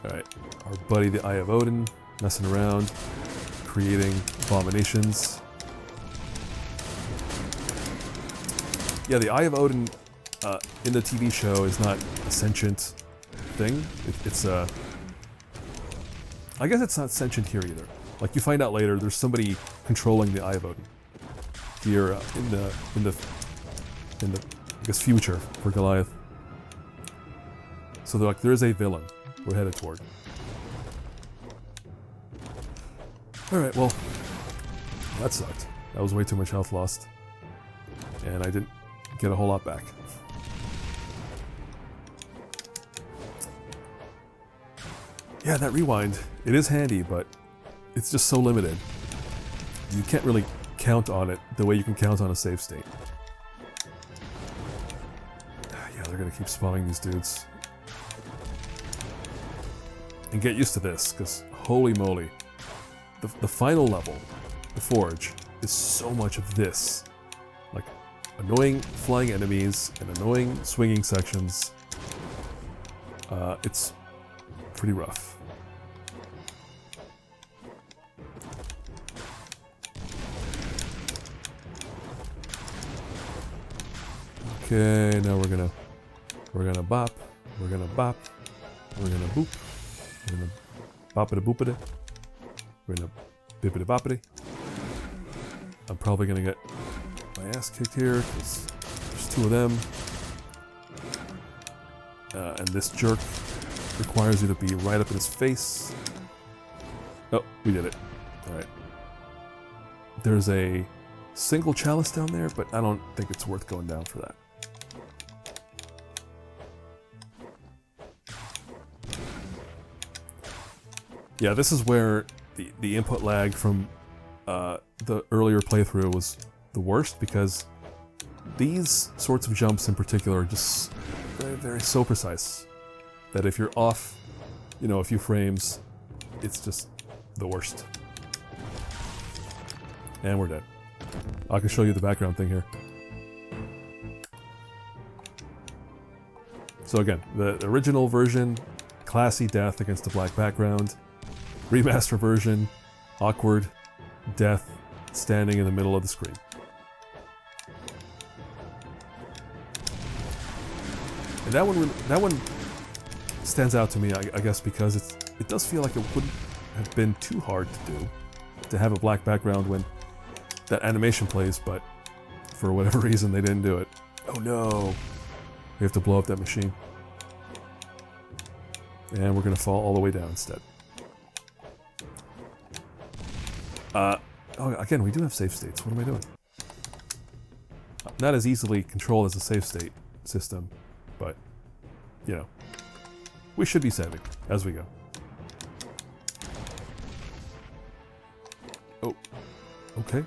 Alright, our buddy the Eye of Odin, messing around, creating abominations. Yeah, the Eye of Odin in the TV show is not a sentient thing. It's I guess it's not sentient here either. Like you find out later, there's somebody controlling the Eye of Odin here in the I guess future for Goliath. So So like, there is a villain we're headed toward. Alright, well, that sucked. That was way too much health lost. And I didn't get a whole lot back. Yeah, that rewind, it is handy, but it's just so limited. You can't really count on it the way you can count on a save state. Yeah, they're gonna keep spawning these dudes. And get used to this, because holy moly. The final level, the Forge, is so much of this. Like, annoying flying enemies and annoying swinging sections. It's pretty rough. Okay, now we're gonna bop, we're gonna bop, we're gonna boop, we're gonna bop-a-da boop-a-da, we're gonna bippity boppity. I'm probably gonna get my ass kicked here because there's two of them. And this jerk requires you to be right up in his face. Oh, we did it. Alright. There's a single chalice down there, but I don't think it's worth going down for that. Yeah, this is where the input lag from the earlier playthrough was the worst, because these sorts of jumps in particular are just very, very so precise that if you're off, you know, a few frames, it's just the worst. And we're dead. I can show you the background thing here. So again, the original version, classy death against a black background. Remaster version, awkward death standing in the middle of the screen. And that one stands out to me, I guess, because it does feel like it wouldn't have been too hard to do, to have a black background when that animation plays, but for whatever reason they didn't do it. Oh no! We have to blow up that machine. And we're gonna fall all the way down instead. Oh, again, we do have save states. What am I doing? Not as easily controlled as a save state system, but, you know, we should be saving as we go. Oh, okay,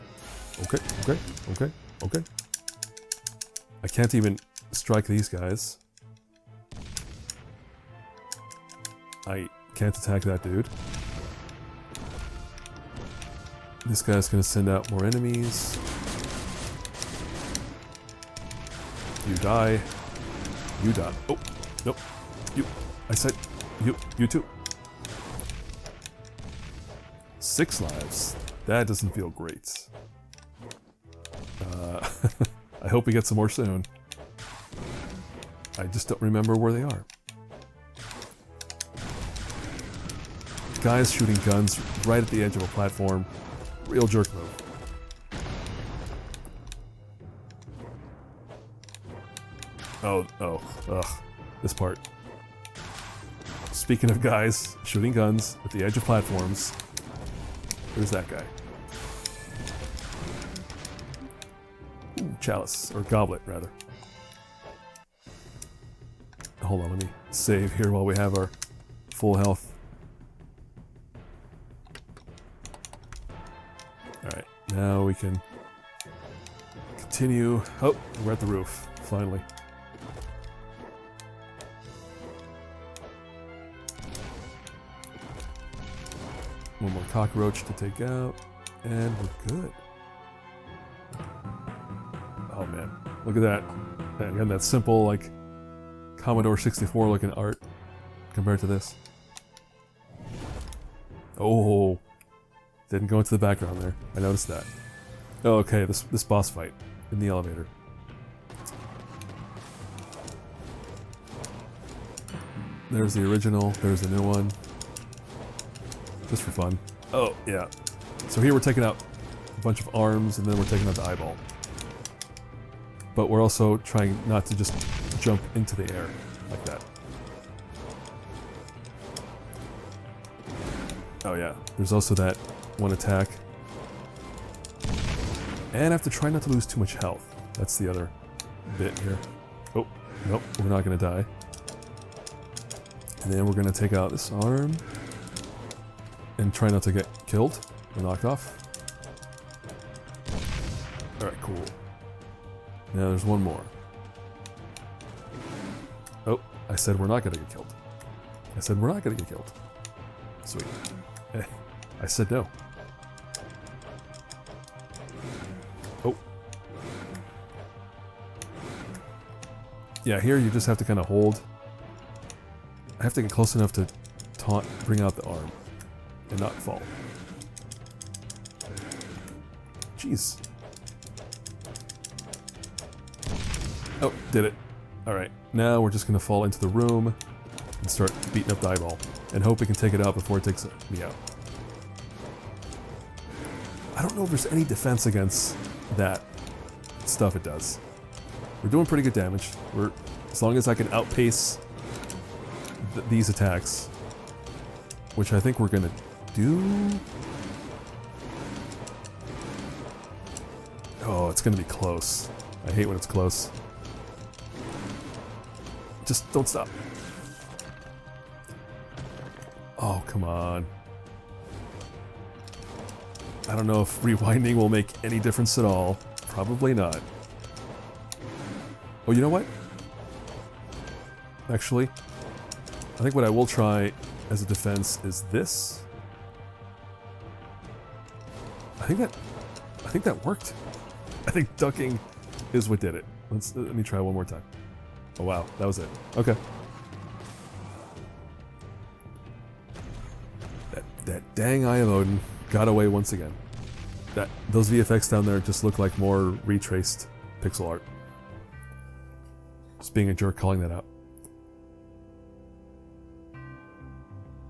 okay, okay, okay, okay. I can't even strike these guys. I can't attack that dude. This guy's gonna send out more enemies. You die. You die. Oh, nope. You. I said you too. 6 lives. That doesn't feel great. I hope we get some more soon. I just don't remember where they are. Guys shooting guns right at the edge of a platform. Real jerk move. Oh, ugh. This part. Speaking of guys shooting guns at the edge of platforms, there's that guy. Ooh, chalice, or goblet, rather. Hold on, let me save here while we have our full health. Alright, now we can continue. Oh, we're at the roof, finally. One more cockroach to take out, and we're good. Oh man, look at that. And again, that simple, like, Commodore 64 looking art compared to this. Oh, didn't go into the background there. I noticed that. Oh, okay, this boss fight in the elevator. There's the original, there's the new one. Just for fun. Oh, yeah. So here we're taking out a bunch of arms, and then we're taking out the eyeball. But we're also trying not to just jump into the air like that. Oh yeah, there's also that one attack. And I have to try not to lose too much health. That's the other bit here. Oh, nope, we're not gonna die. And then we're gonna take out this arm. And try not to get killed or knocked off. Alright, cool. Now there's one more. Oh, I said we're not gonna get killed. I said we're not gonna get killed. Sweet. Eh, I said no. Oh. Yeah, here you just have to kind of hold. I have to get close enough to taunt, bring out the arm, and not fall. Jeez. Oh, did it. Alright, now we're just gonna fall into the room and start beating up the eyeball and hope we can take it out before it takes me out. I don't know if there's any defense against that stuff it does. We're doing pretty good damage. As long as I can outpace these attacks, which I think we're gonna do. Oh, it's gonna be close. I hate when it's close. Just don't stop. Oh, come on. I don't know if rewinding will make any difference at all. Probably not. Oh, you know what? Actually, I think what I will try as a defense is this. I think that worked. I think ducking is what did it. Let me try one more time. Oh wow, that was it. Okay. That dang Eye of Odin got away once again. Those VFX down there just look like more retraced pixel art. Just being a jerk calling that out.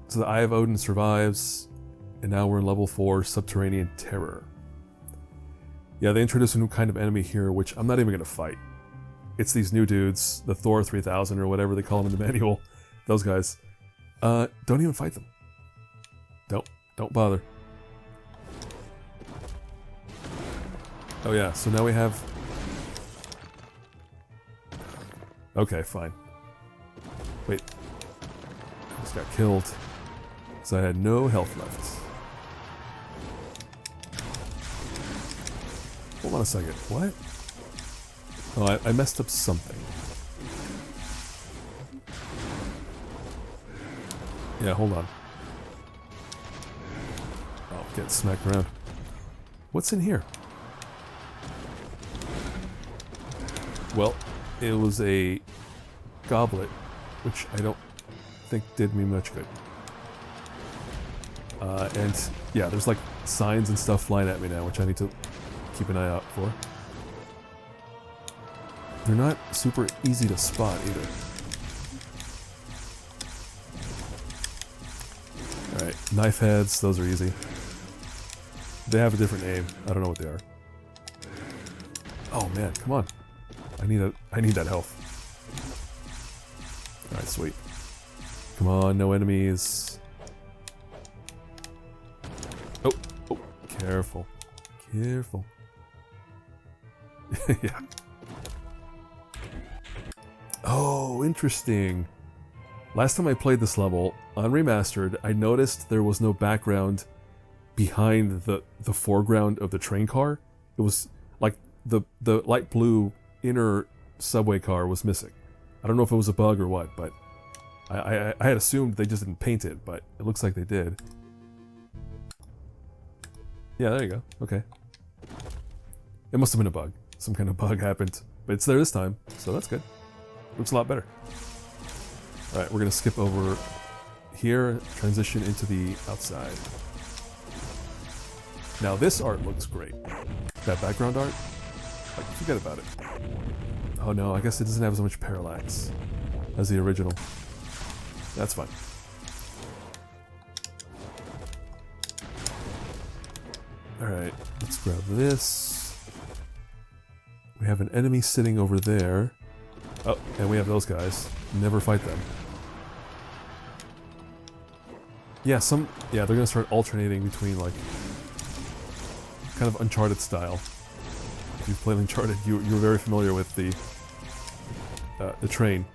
So the Eye of Odin survives, and now we're in level 4, Subterranean Terror. Yeah, they introduced a new kind of enemy here, which I'm not even going to fight. It's these new dudes, the Thor 3000 or whatever they call them in the manual. Those guys. Don't even fight them. Don't bother. Oh yeah, so now we have... Okay, fine. Wait. I just got killed. Because I had no health left. Hold on a second. What? Oh, I messed up something. Yeah, hold on. Oh, get smacked around. What's in here? Well, it was a goblet, which I don't think did me much good. And yeah, there's like signs and stuff flying at me now, which I need to keep an eye out for. They're not super easy to spot either. Alright, knife heads, those are easy. They have a different name. I don't know what they are. Oh man, come on. I need that health. Alright, sweet. Come on, no enemies. Oh, careful. Careful. Yeah. Oh, interesting. Last time I played this level, on Remastered, I noticed there was no background behind the foreground of the train car. It was like the light blue inner subway car was missing. I don't know if it was a bug or what, but I had assumed they just didn't paint it, but it looks like they did. Yeah, there you go. Okay. It must have been a bug. Some kind of bug happened, but it's there this time, so that's good. Looks a lot better. Alright, we're gonna skip over here, transition into the outside. Now this art looks great. That background art, like, forget about it. Oh no, I guess it doesn't have as much parallax as the original. That's fine. Alright, let's grab this. We have an enemy sitting over there. Oh, and we have those guys. Never fight them. Yeah, they're gonna start alternating between like kind of Uncharted style. If you've played Uncharted, you're very familiar with the train,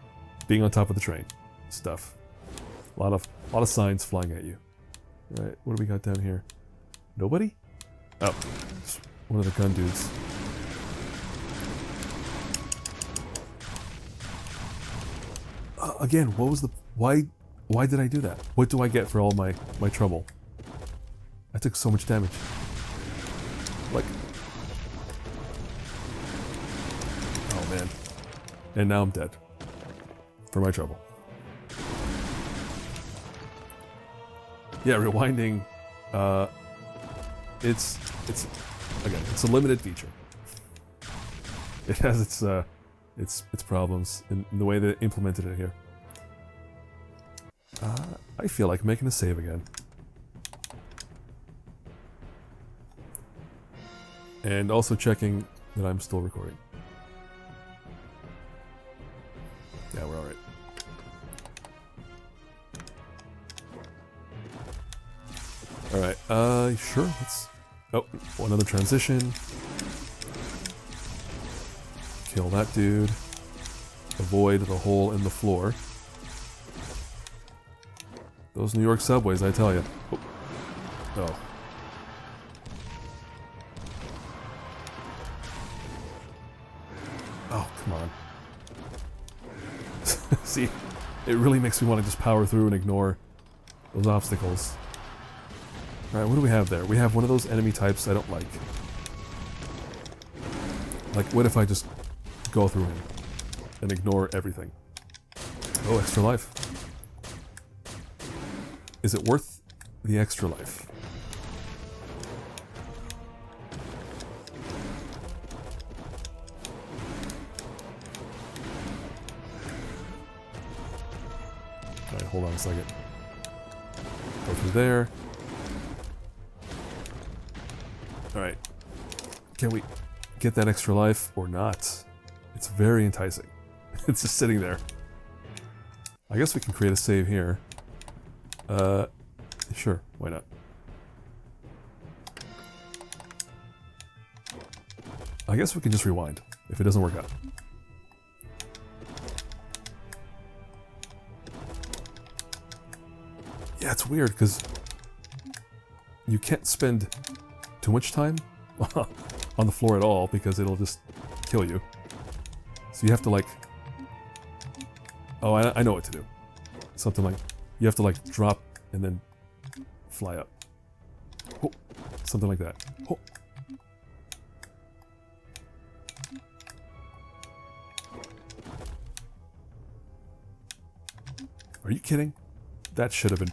being on top of the train, stuff. A lot of signs flying at you. All right, what do we got down here? Nobody? Oh, it's one of the gun dudes. Again, what was the why did I do that? What do I get for all my trouble? I took so much damage. Like, oh man. And now I'm dead. For my trouble. Yeah, rewinding, it's a limited feature. It has its problems in the way they implemented it here. I feel like making a save again. And also checking that I'm still recording. Yeah, we're alright. Alright, sure, let's... Oh, another transition. Kill that dude. Avoid the hole in the floor. Those New York subways, I tell you. Oh. Oh. Oh, come on. See, it really makes me want to just power through and ignore those obstacles. Alright, what do we have there? We have one of those enemy types I don't like. Like, what if I just go through him and ignore everything? Oh, extra life. Is it worth the extra life? Alright, hold on a second. Go through there. Alright. Can we get that extra life or not? It's very enticing. It's just sitting there. I guess we can create a save here. Sure, why not? I guess we can just rewind if it doesn't work out. Yeah, it's weird because you can't spend too much time on the floor at all because it'll just kill you. So you have to like... Oh, I know what to do. Something like... You have to like drop and then fly up. Oh, something like that. Oh. Are you kidding? That should have been...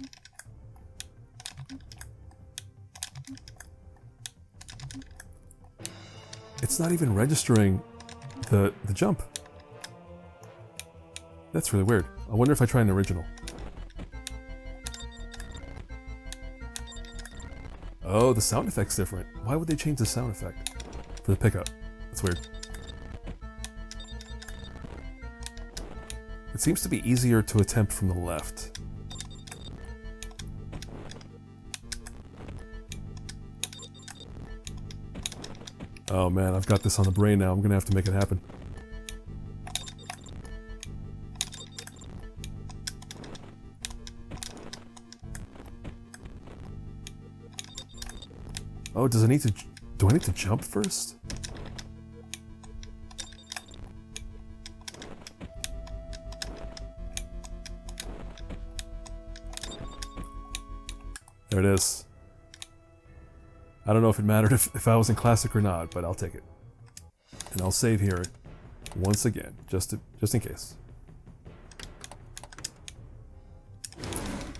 It's not even registering the jump. That's really weird. I wonder if I try an original. Oh, the sound effect's different. Why would they change the sound effect for the pickup? That's weird. It seems to be easier to attempt from the left. Oh man, I've got this on the brain now. I'm gonna have to make it happen. Oh, does it need to... Do I need to jump first? There it is. I don't know if it mattered if I was in classic or not, but I'll take it. And I'll save here once again, just in case.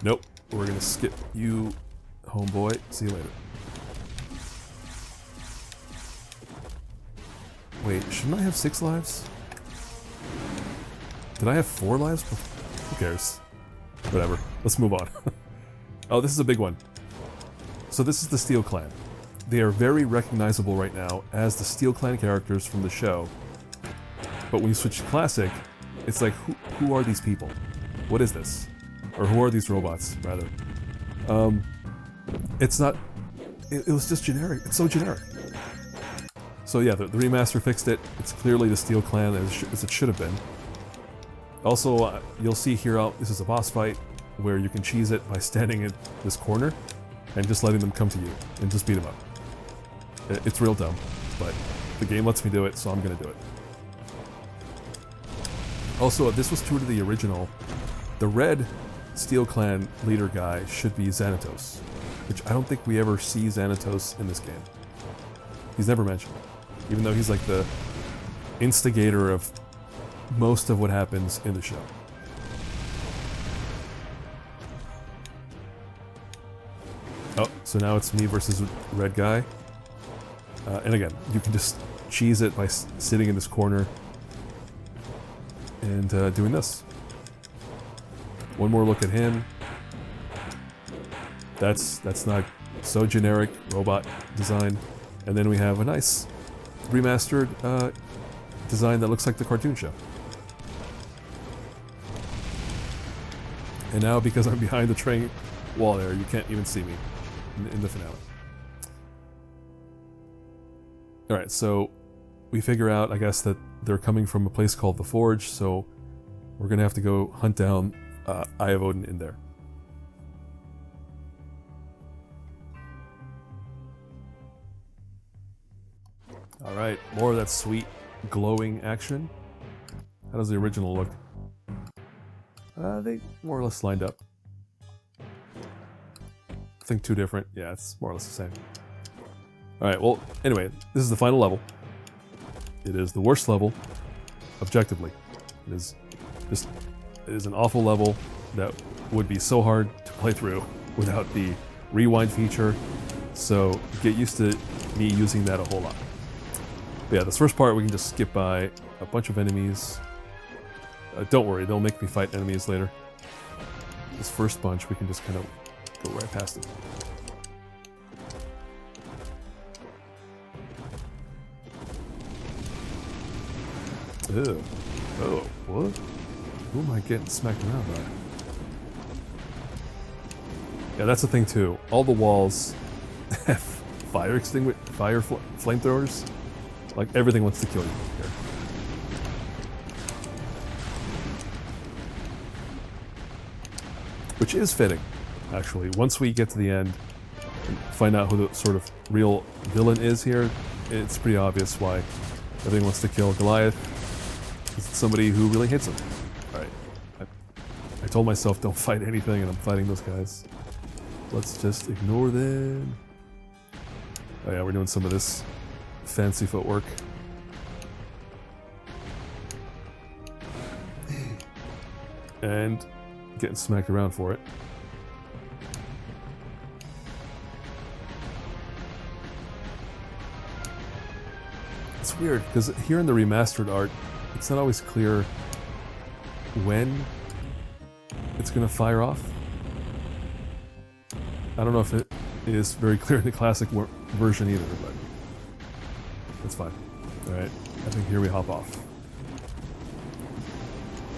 Nope, we're gonna skip you, homeboy. See you later. Wait, shouldn't I have 6 lives? Did I have 4 lives? Who cares? Whatever. Let's move on. Oh, this is a big one. So this is the Steel Clan. They are very recognizable right now as the Steel Clan characters from the show. But when you switch to Classic, it's like, who are these people? What is this? Or who are these robots, rather? It's not... It was just generic. It's so generic. So yeah, the remaster fixed it. It's clearly the Steel Clan as it should have been. Also, you'll see here, this is a boss fight where you can cheese it by standing in this corner and just letting them come to you and just beat them up. It's real dumb, but the game lets me do it, so I'm gonna do it. Also, this was true to the original. The red Steel Clan leader guy should be Xanatos, which I don't think we ever see Xanatos in this game. He's never mentioned, even though he's like the instigator of most of what happens in the show. Oh, so now it's me versus red guy. And again, you can just cheese it by sitting in this corner and doing this. One more look at him. That's not so generic robot design. And then we have a nice remastered design that looks like the cartoon show. And now, because I'm behind the train wall there, you can't even see me in the finale. Alright, so we figure out, I guess, that they're coming from a place called the Forge, so we're gonna have to go hunt down Eye of Odin in there. Alright, more of that sweet, glowing action. How does the original look? They more or less lined up. Nothing too different. Yeah, it's more or less the same. Alright, well, anyway, this is the final level. It is the worst level, objectively. It is an awful level that would be so hard to play through without the rewind feature, so get used to me using that a whole lot. But yeah, this first part we can just skip by a bunch of enemies. Don't worry, they'll make me fight enemies later. This first bunch we can just kind of go right past it. Ew. Oh, what? Who am I getting smacked around by? Yeah, that's the thing too. All the walls have fire flamethrowers. Like, everything wants to kill you here. Which is fitting, actually. Once we get to the end and find out who the sort of real villain is here, it's pretty obvious why everything wants to kill Goliath. It's somebody who really hates him. Alright. I told myself don't fight anything, and I'm fighting those guys. Let's just ignore them. Oh yeah, we're doing some of this fancy footwork. And getting smacked around for it. It's weird, because here in the remastered art, it's not always clear when it's going to fire off. I don't know if it is very clear in the classic version either, but that's fine. Alright, I think here we hop off.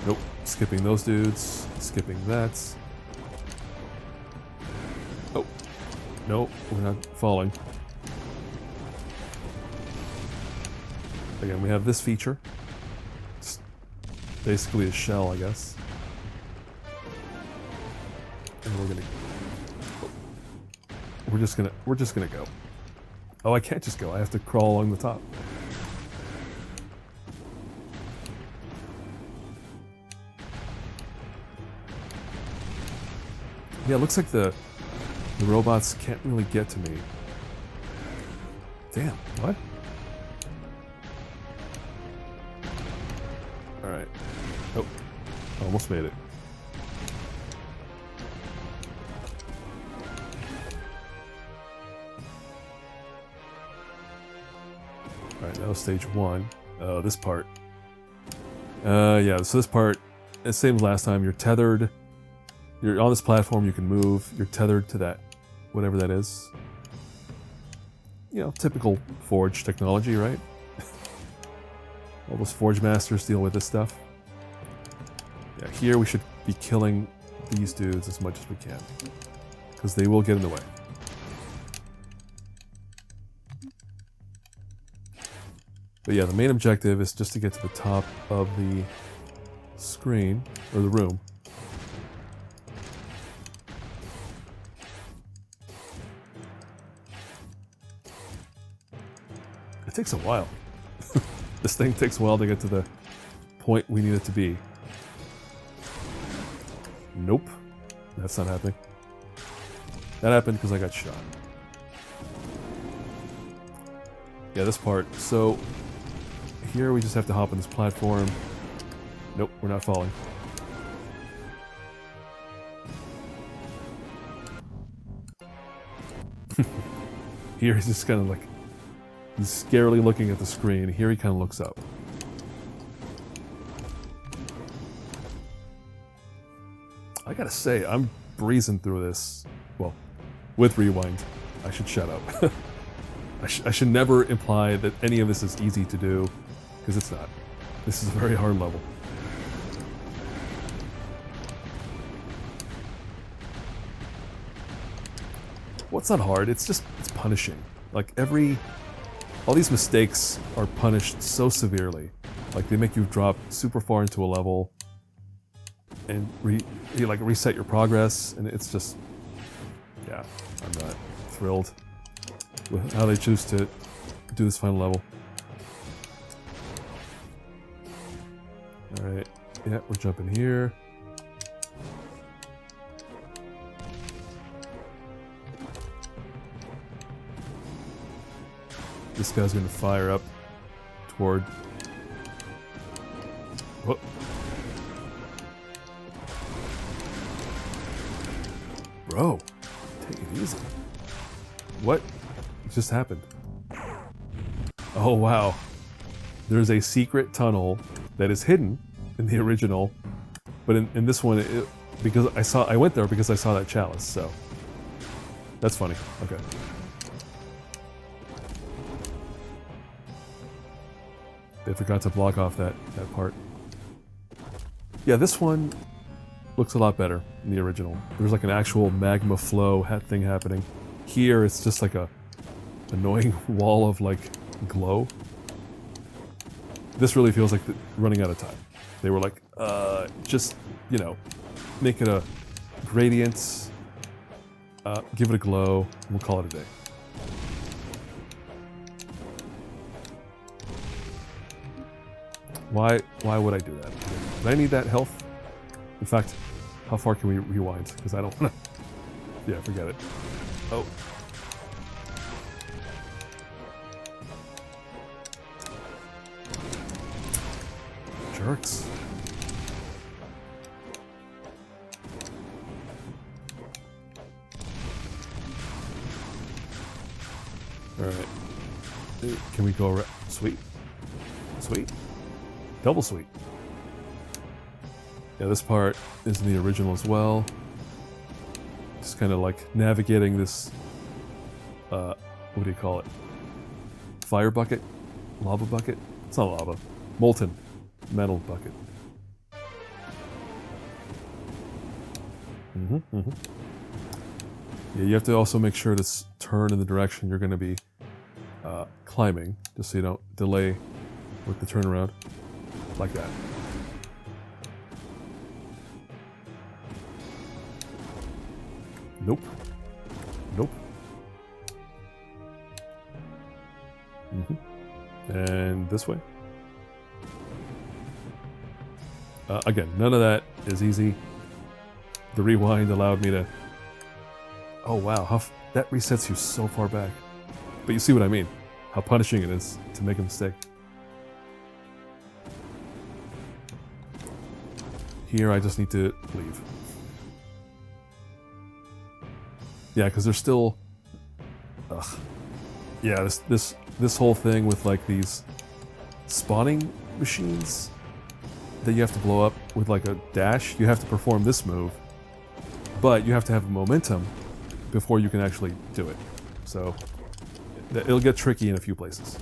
Nope, skipping those dudes, skipping that. Oh, nope, we're not falling. Again, we have this feature. It's basically a shell, I guess. And we're just gonna go. Oh, I can't just go. I have to crawl along the top. Yeah, it looks like the robots can't really get to me. Damn, what? Alright. Oh, almost made it. Alright, now stage 1. This part. Yeah, so this part, same as last time, you're tethered. You're on this platform, you can move, you're tethered to that, whatever that is. You know, typical Forge technology, right? All those Forge masters deal with this stuff. Yeah, here we should be killing these dudes as much as we can. because they will get in the way. But yeah, the main objective is just to get to the top of the screen, or the room. It takes a while. This thing takes a while to get to the point we need it to be. Nope. That's not happening. That happened because I got shot. Yeah, this part. So, here we just have to hop on this platform. Nope, we're not falling. Here he's just kind of like... He's scarily looking at the screen. Here he kind of looks up. I gotta say, I'm breezing through this. Well, with rewind. I should shut up. I should never imply that any of this is easy to do, because it's not. This is a very hard level. Well, it's not hard, it's punishing. Like, all these mistakes are punished so severely. Like, they make you drop super far into a level, and you like reset your progress, and it's just... Yeah, I'm not thrilled with how they choose to do this final level. Alright, yeah, we're jumping here. This guy's gonna fire up toward... Whoop. Bro, take it easy. What just happened? Oh wow. There's a secret tunnel that is hidden in the original, but in this one, because I went there because I saw that chalice, so that's funny. Okay. They forgot to block off that part. Yeah, this one looks a lot better than the original. There's like an actual magma flow thing happening. Here, it's just like a annoying wall of like glow. This really feels like running out of time. They were like, just, you know, make it a gradient, give it a glow, and we'll call it a day. Why would I do that? Do I need that health? In fact, how far can we rewind? Because I don't want to... Yeah, forget it. Oh. Jerks. Alright. Can we go around? Sweet. Sweet. Double sweet. Yeah, this part is in the original as well. Just kind of like navigating this, what do you call it? Fire bucket? Lava bucket? It's not lava. Molten metal bucket. Yeah, you have to also make sure to turn in the direction you're going to be climbing, just so you don't delay with the turnaround. Like that. Nope. Nope. And this way. Again, none of that is easy. The rewind allowed me to... Oh wow, that resets you so far back. But you see what I mean. How punishing it is to make a mistake. Here, I just need to leave. Yeah, because there's still... Ugh. Yeah, this whole thing with like these spawning machines that you have to blow up with like a dash. You have to perform this move, but you have to have momentum before you can actually do it. So it'll get tricky in a few places.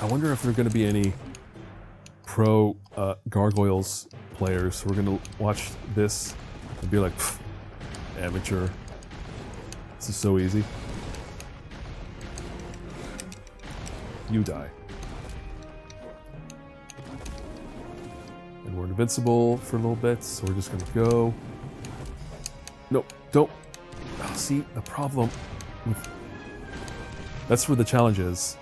I wonder if there are going to be any pro Gargoyles players who are going to watch this and be like, amateur. This is so easy. You die. And we're invincible for a little bit, so we're just going to go. No, don't. Oh, see, the problem. That's where the challenge is.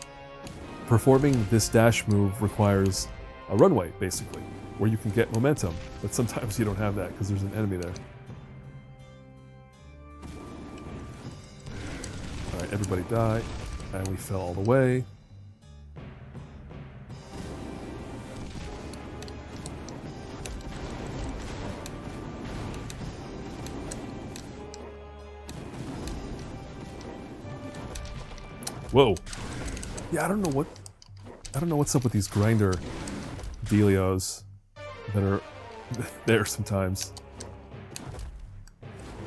Performing this dash move requires a runway, basically, where you can get momentum. But sometimes you don't have that because there's an enemy there. Alright, everybody die. And we fell all the way. Whoa. Yeah, I don't know what's up with these grinder dealios that are there sometimes.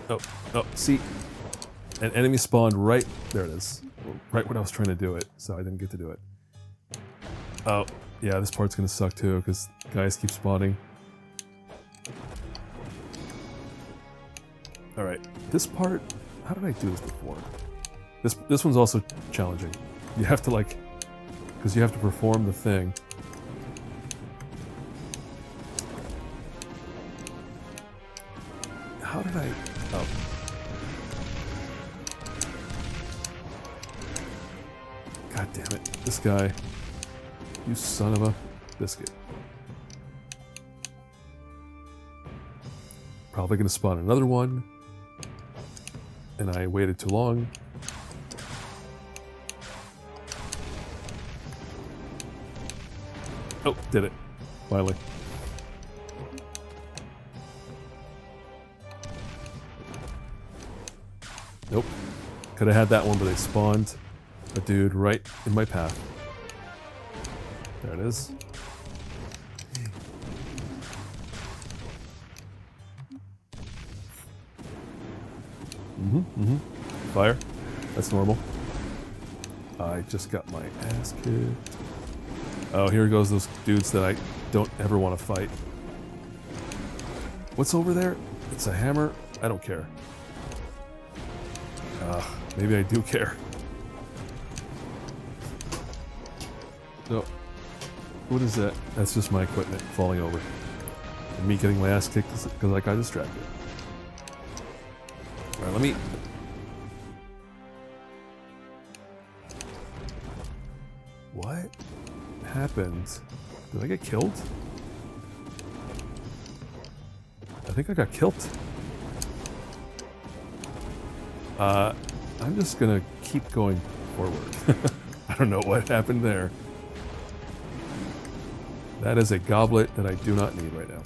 Oh, see? An enemy spawned right... There it is. Right when I was trying to do it, so I didn't get to do it. Oh, yeah, this part's gonna suck too, because guys keep spawning. Alright, this part... How did I do this before? This one's also challenging. You have to, like... Because you have to perform the thing. How did I... Oh. God damn it. This guy. You son of a biscuit. Probably gonna spawn another one. And I waited too long. Oh, did it. Finally. Nope. Could have had that one, but they spawned a dude right in my path. There it is. Fire. That's normal. I just got my ass kicked. Oh, here goes those dudes that I don't ever want to fight. What's over there? It's a hammer? I don't care. Maybe I do care. No. What is that? That's just my equipment falling over. And me getting my ass kicked because I got distracted. Alright, let me... What happened? Did I get killed? I think I got killed. I'm just gonna keep going forward. I don't know what happened there. That is a goblet that I do not need right now.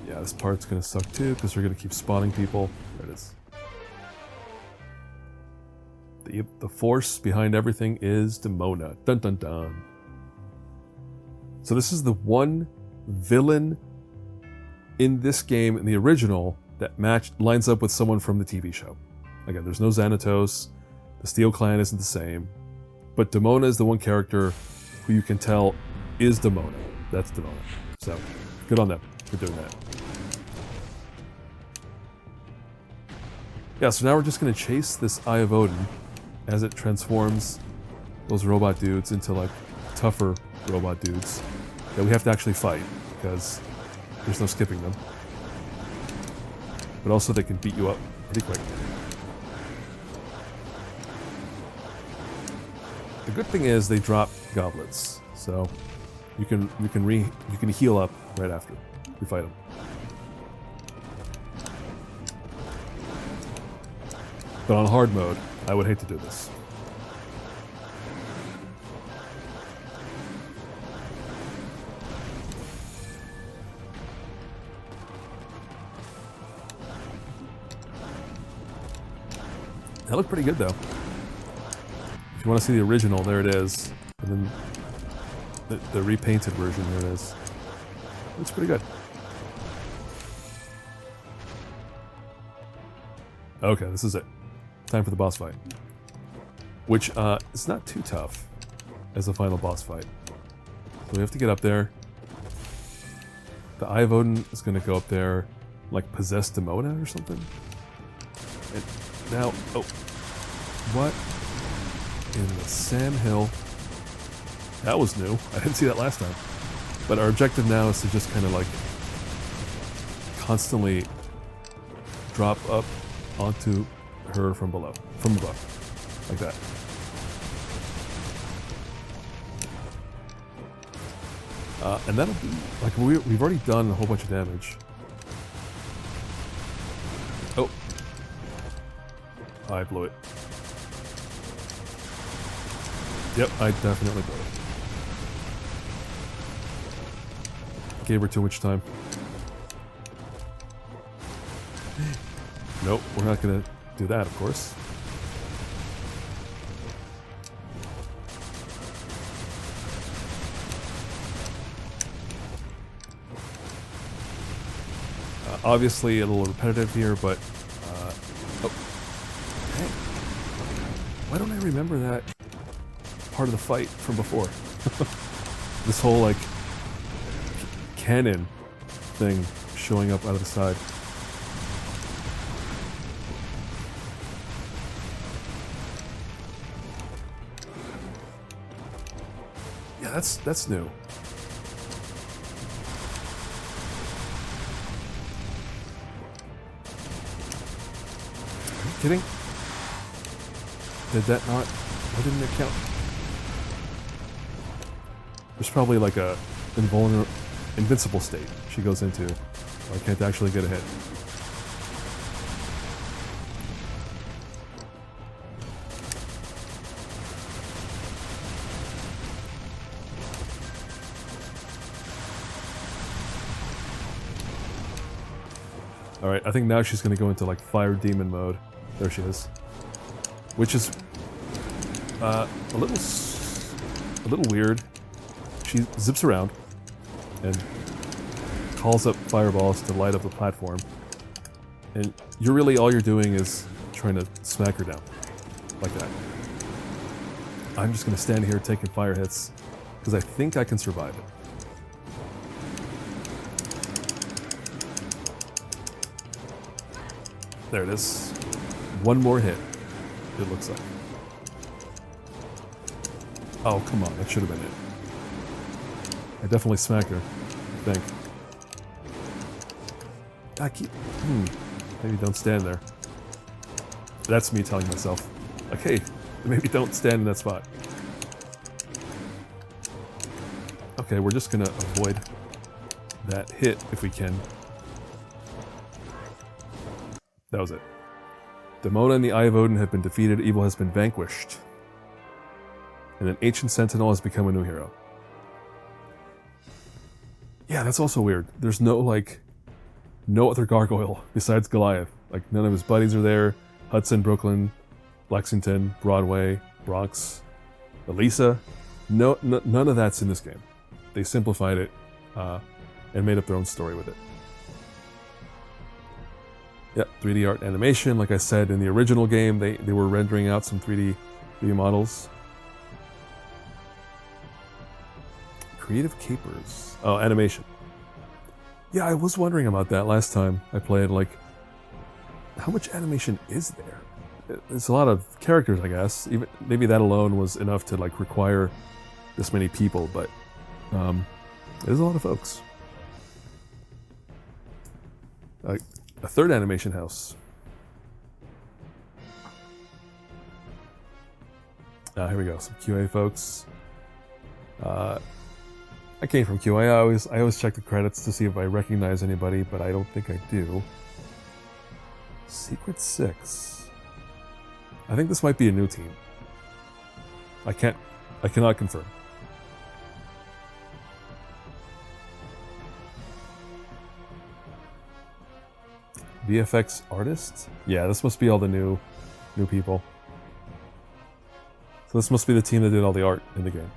Yeah, this part's gonna suck too, because we're gonna keep spawning people. There it is. The force behind everything is Demona. Dun dun dun. So this is the one villain in this game, in the original, that lines up with someone from the TV show. Again, there's no Xanatos. The Steel Clan isn't the same. But Demona is the one character who you can tell is Demona. That's Demona. So, good on them for doing that. Yeah, so now we're just going to chase this Eye of Odin as it transforms those robot dudes into, like, tougher robot dudes that we have to actually fight, because there's no skipping them. But also they can beat you up pretty quick. The good thing is they drop goblets, so you can heal up right after you fight them. But on hard mode, I would hate to do this. That looked pretty good though. If you want to see the original, there it is. And then the repainted version, there it is. It's pretty good. Okay, this is it. Time for the boss fight. Which is not too tough as the final boss fight. we have to get up there. The Eye of Odin is going to go up there, like possess Demona or something. And now, oh, what in the Sam Hill? That was new. I didn't see that last time. But our objective now is to just kind of like constantly drop up onto her from below, from above, like that. And that'll be, like, we've already done a whole bunch of damage. Oh. I blew it. Yep, I definitely blew it. Gave her too much time. Nope, we're not gonna do that, of course. Obviously a little repetitive here, but oh, hey, why don't I remember that part of the fight from before? This whole like cannon thing showing up out of the side. Yeah, that's new. Kidding? Did that not? Why didn't it count? There's probably like a invincible state she goes into. I can't actually get a hit. Alright, I think now she's going to go into like fire demon mode. There she is. Which is a little weird. She zips around and calls up fireballs to light up the platform. And all you're doing is trying to smack her down. Like that. I'm just going to stand here taking fire hits because I think I can survive it. There it is. One more hit, it looks like. Oh, come on, that should have been it. I definitely smacked her, I think. Maybe don't stand there. That's me telling myself, like, hey, maybe don't stand in that spot. Okay, we're just gonna avoid that hit if we can. That was it. Demona and the Eye of Odin have been defeated, evil has been vanquished. And an ancient sentinel has become a new hero. Yeah, that's also weird. There's no other gargoyle besides Goliath. Like, none of his buddies are there. Hudson, Brooklyn, Lexington, Broadway, Bronx, Elisa. None of that's in this game. They simplified it and made up their own story with it. Yep, 3D art animation. Like I said, in the original game, they were rendering out some 3D models. Creative capers. Oh, animation. Yeah, I was wondering about that last time I played. Like, how much animation is there? It's a lot of characters, I guess. Even maybe that alone was enough to like require this many people, but there's a lot of folks. A third animation house. Here we go. Some QA folks. I came from QA. I always check the credits to see if I recognize anybody, but I don't think I do. Secret 6. I think this might be a new team. I cannot confirm. VFX artist? Yeah, this must be all the new people. So this must be the team that did all the art in the game.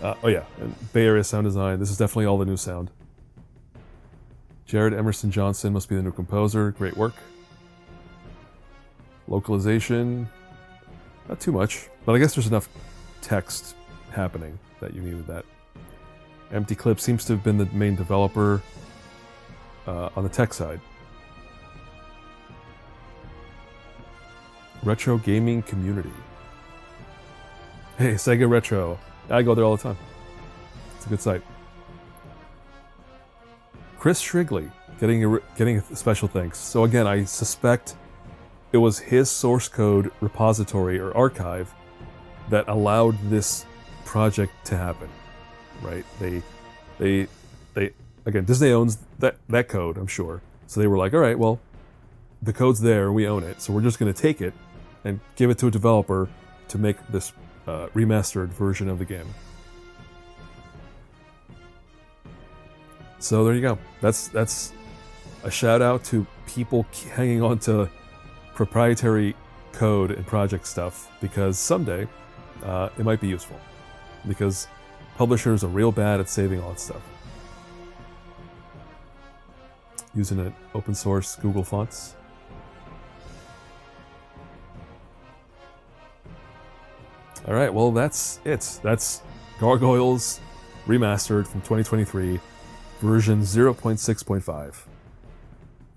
Oh yeah, and Bay Area sound design. This is definitely all the new sound. Jared Emerson Johnson must be the new composer. Great work. Localization. Not too much, but I guess there's enough text happening that you needed that. Empty Clip seems to have been the main developer on the tech side. Retro Gaming Community. Hey, Sega Retro. I go there all the time. It's a good site. Chris Shrigley getting a special thanks. So again, I suspect it was his source code repository or archive that allowed this project to happen, right? They again, Disney owns that code, I'm sure. So they were like, all right, well, the code's there, we own it, so we're just going to take it and give it to a developer to make this remastered version of the game. So there you go. That's a shout out to people hanging on to proprietary code and project stuff, because someday it might be useful, because publishers are real bad at saving all that stuff. Using an open source Google Fonts. All right, well, that's it. That's Gargoyles Remastered from 2023, version 0.6.5.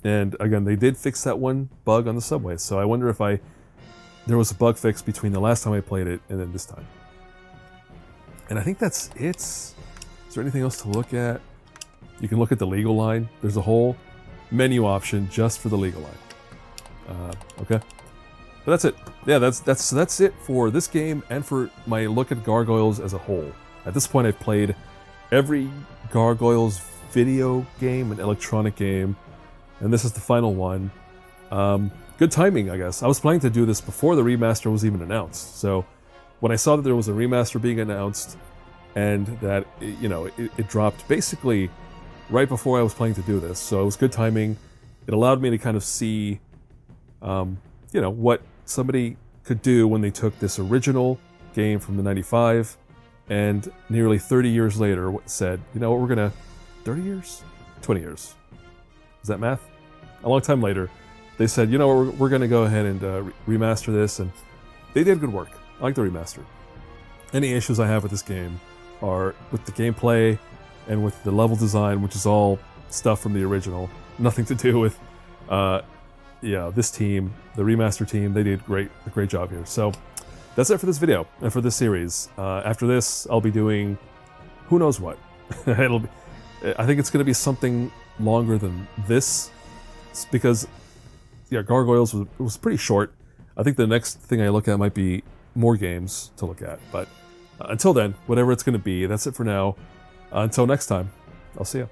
And again, they did fix that one bug on the subway, so I wonder if there was a bug fix between the last time I played it and then this time. And I think that's it. Is there anything else to look at? You can look at the legal line. There's a whole menu option just for the legal line. Okay. But that's it. Yeah, that's it for this game and for my look at Gargoyles as a whole. At this point, I've played every Gargoyles video game and electronic game, and this is the final one. Good timing, I guess. I was planning to do this before the remaster was even announced. So when I saw that there was a remaster being announced and that it dropped basically right before I was planning to do this, so it was good timing. It allowed me to kind of see, what somebody could do when they took this original game from the '95 and nearly 30 years later said, you know what, we're gonna 30 years, 20 years. Is that math? A long time later, they said, you know, we're gonna go ahead and remaster this, and they did good work. I like the remaster. Any issues I have with this game are with the gameplay and with the level design, which is all stuff from the original. Nothing to do with, this team, the remaster team. They did a great job here. So that's it for this video and for this series. After this, I'll be doing who knows what. I think it's going to be something longer than this, because Gargoyles was pretty short. I think the next thing I look at might be more games to look at. But until then, whatever it's going to be, that's it for now. Until next time, I'll see you.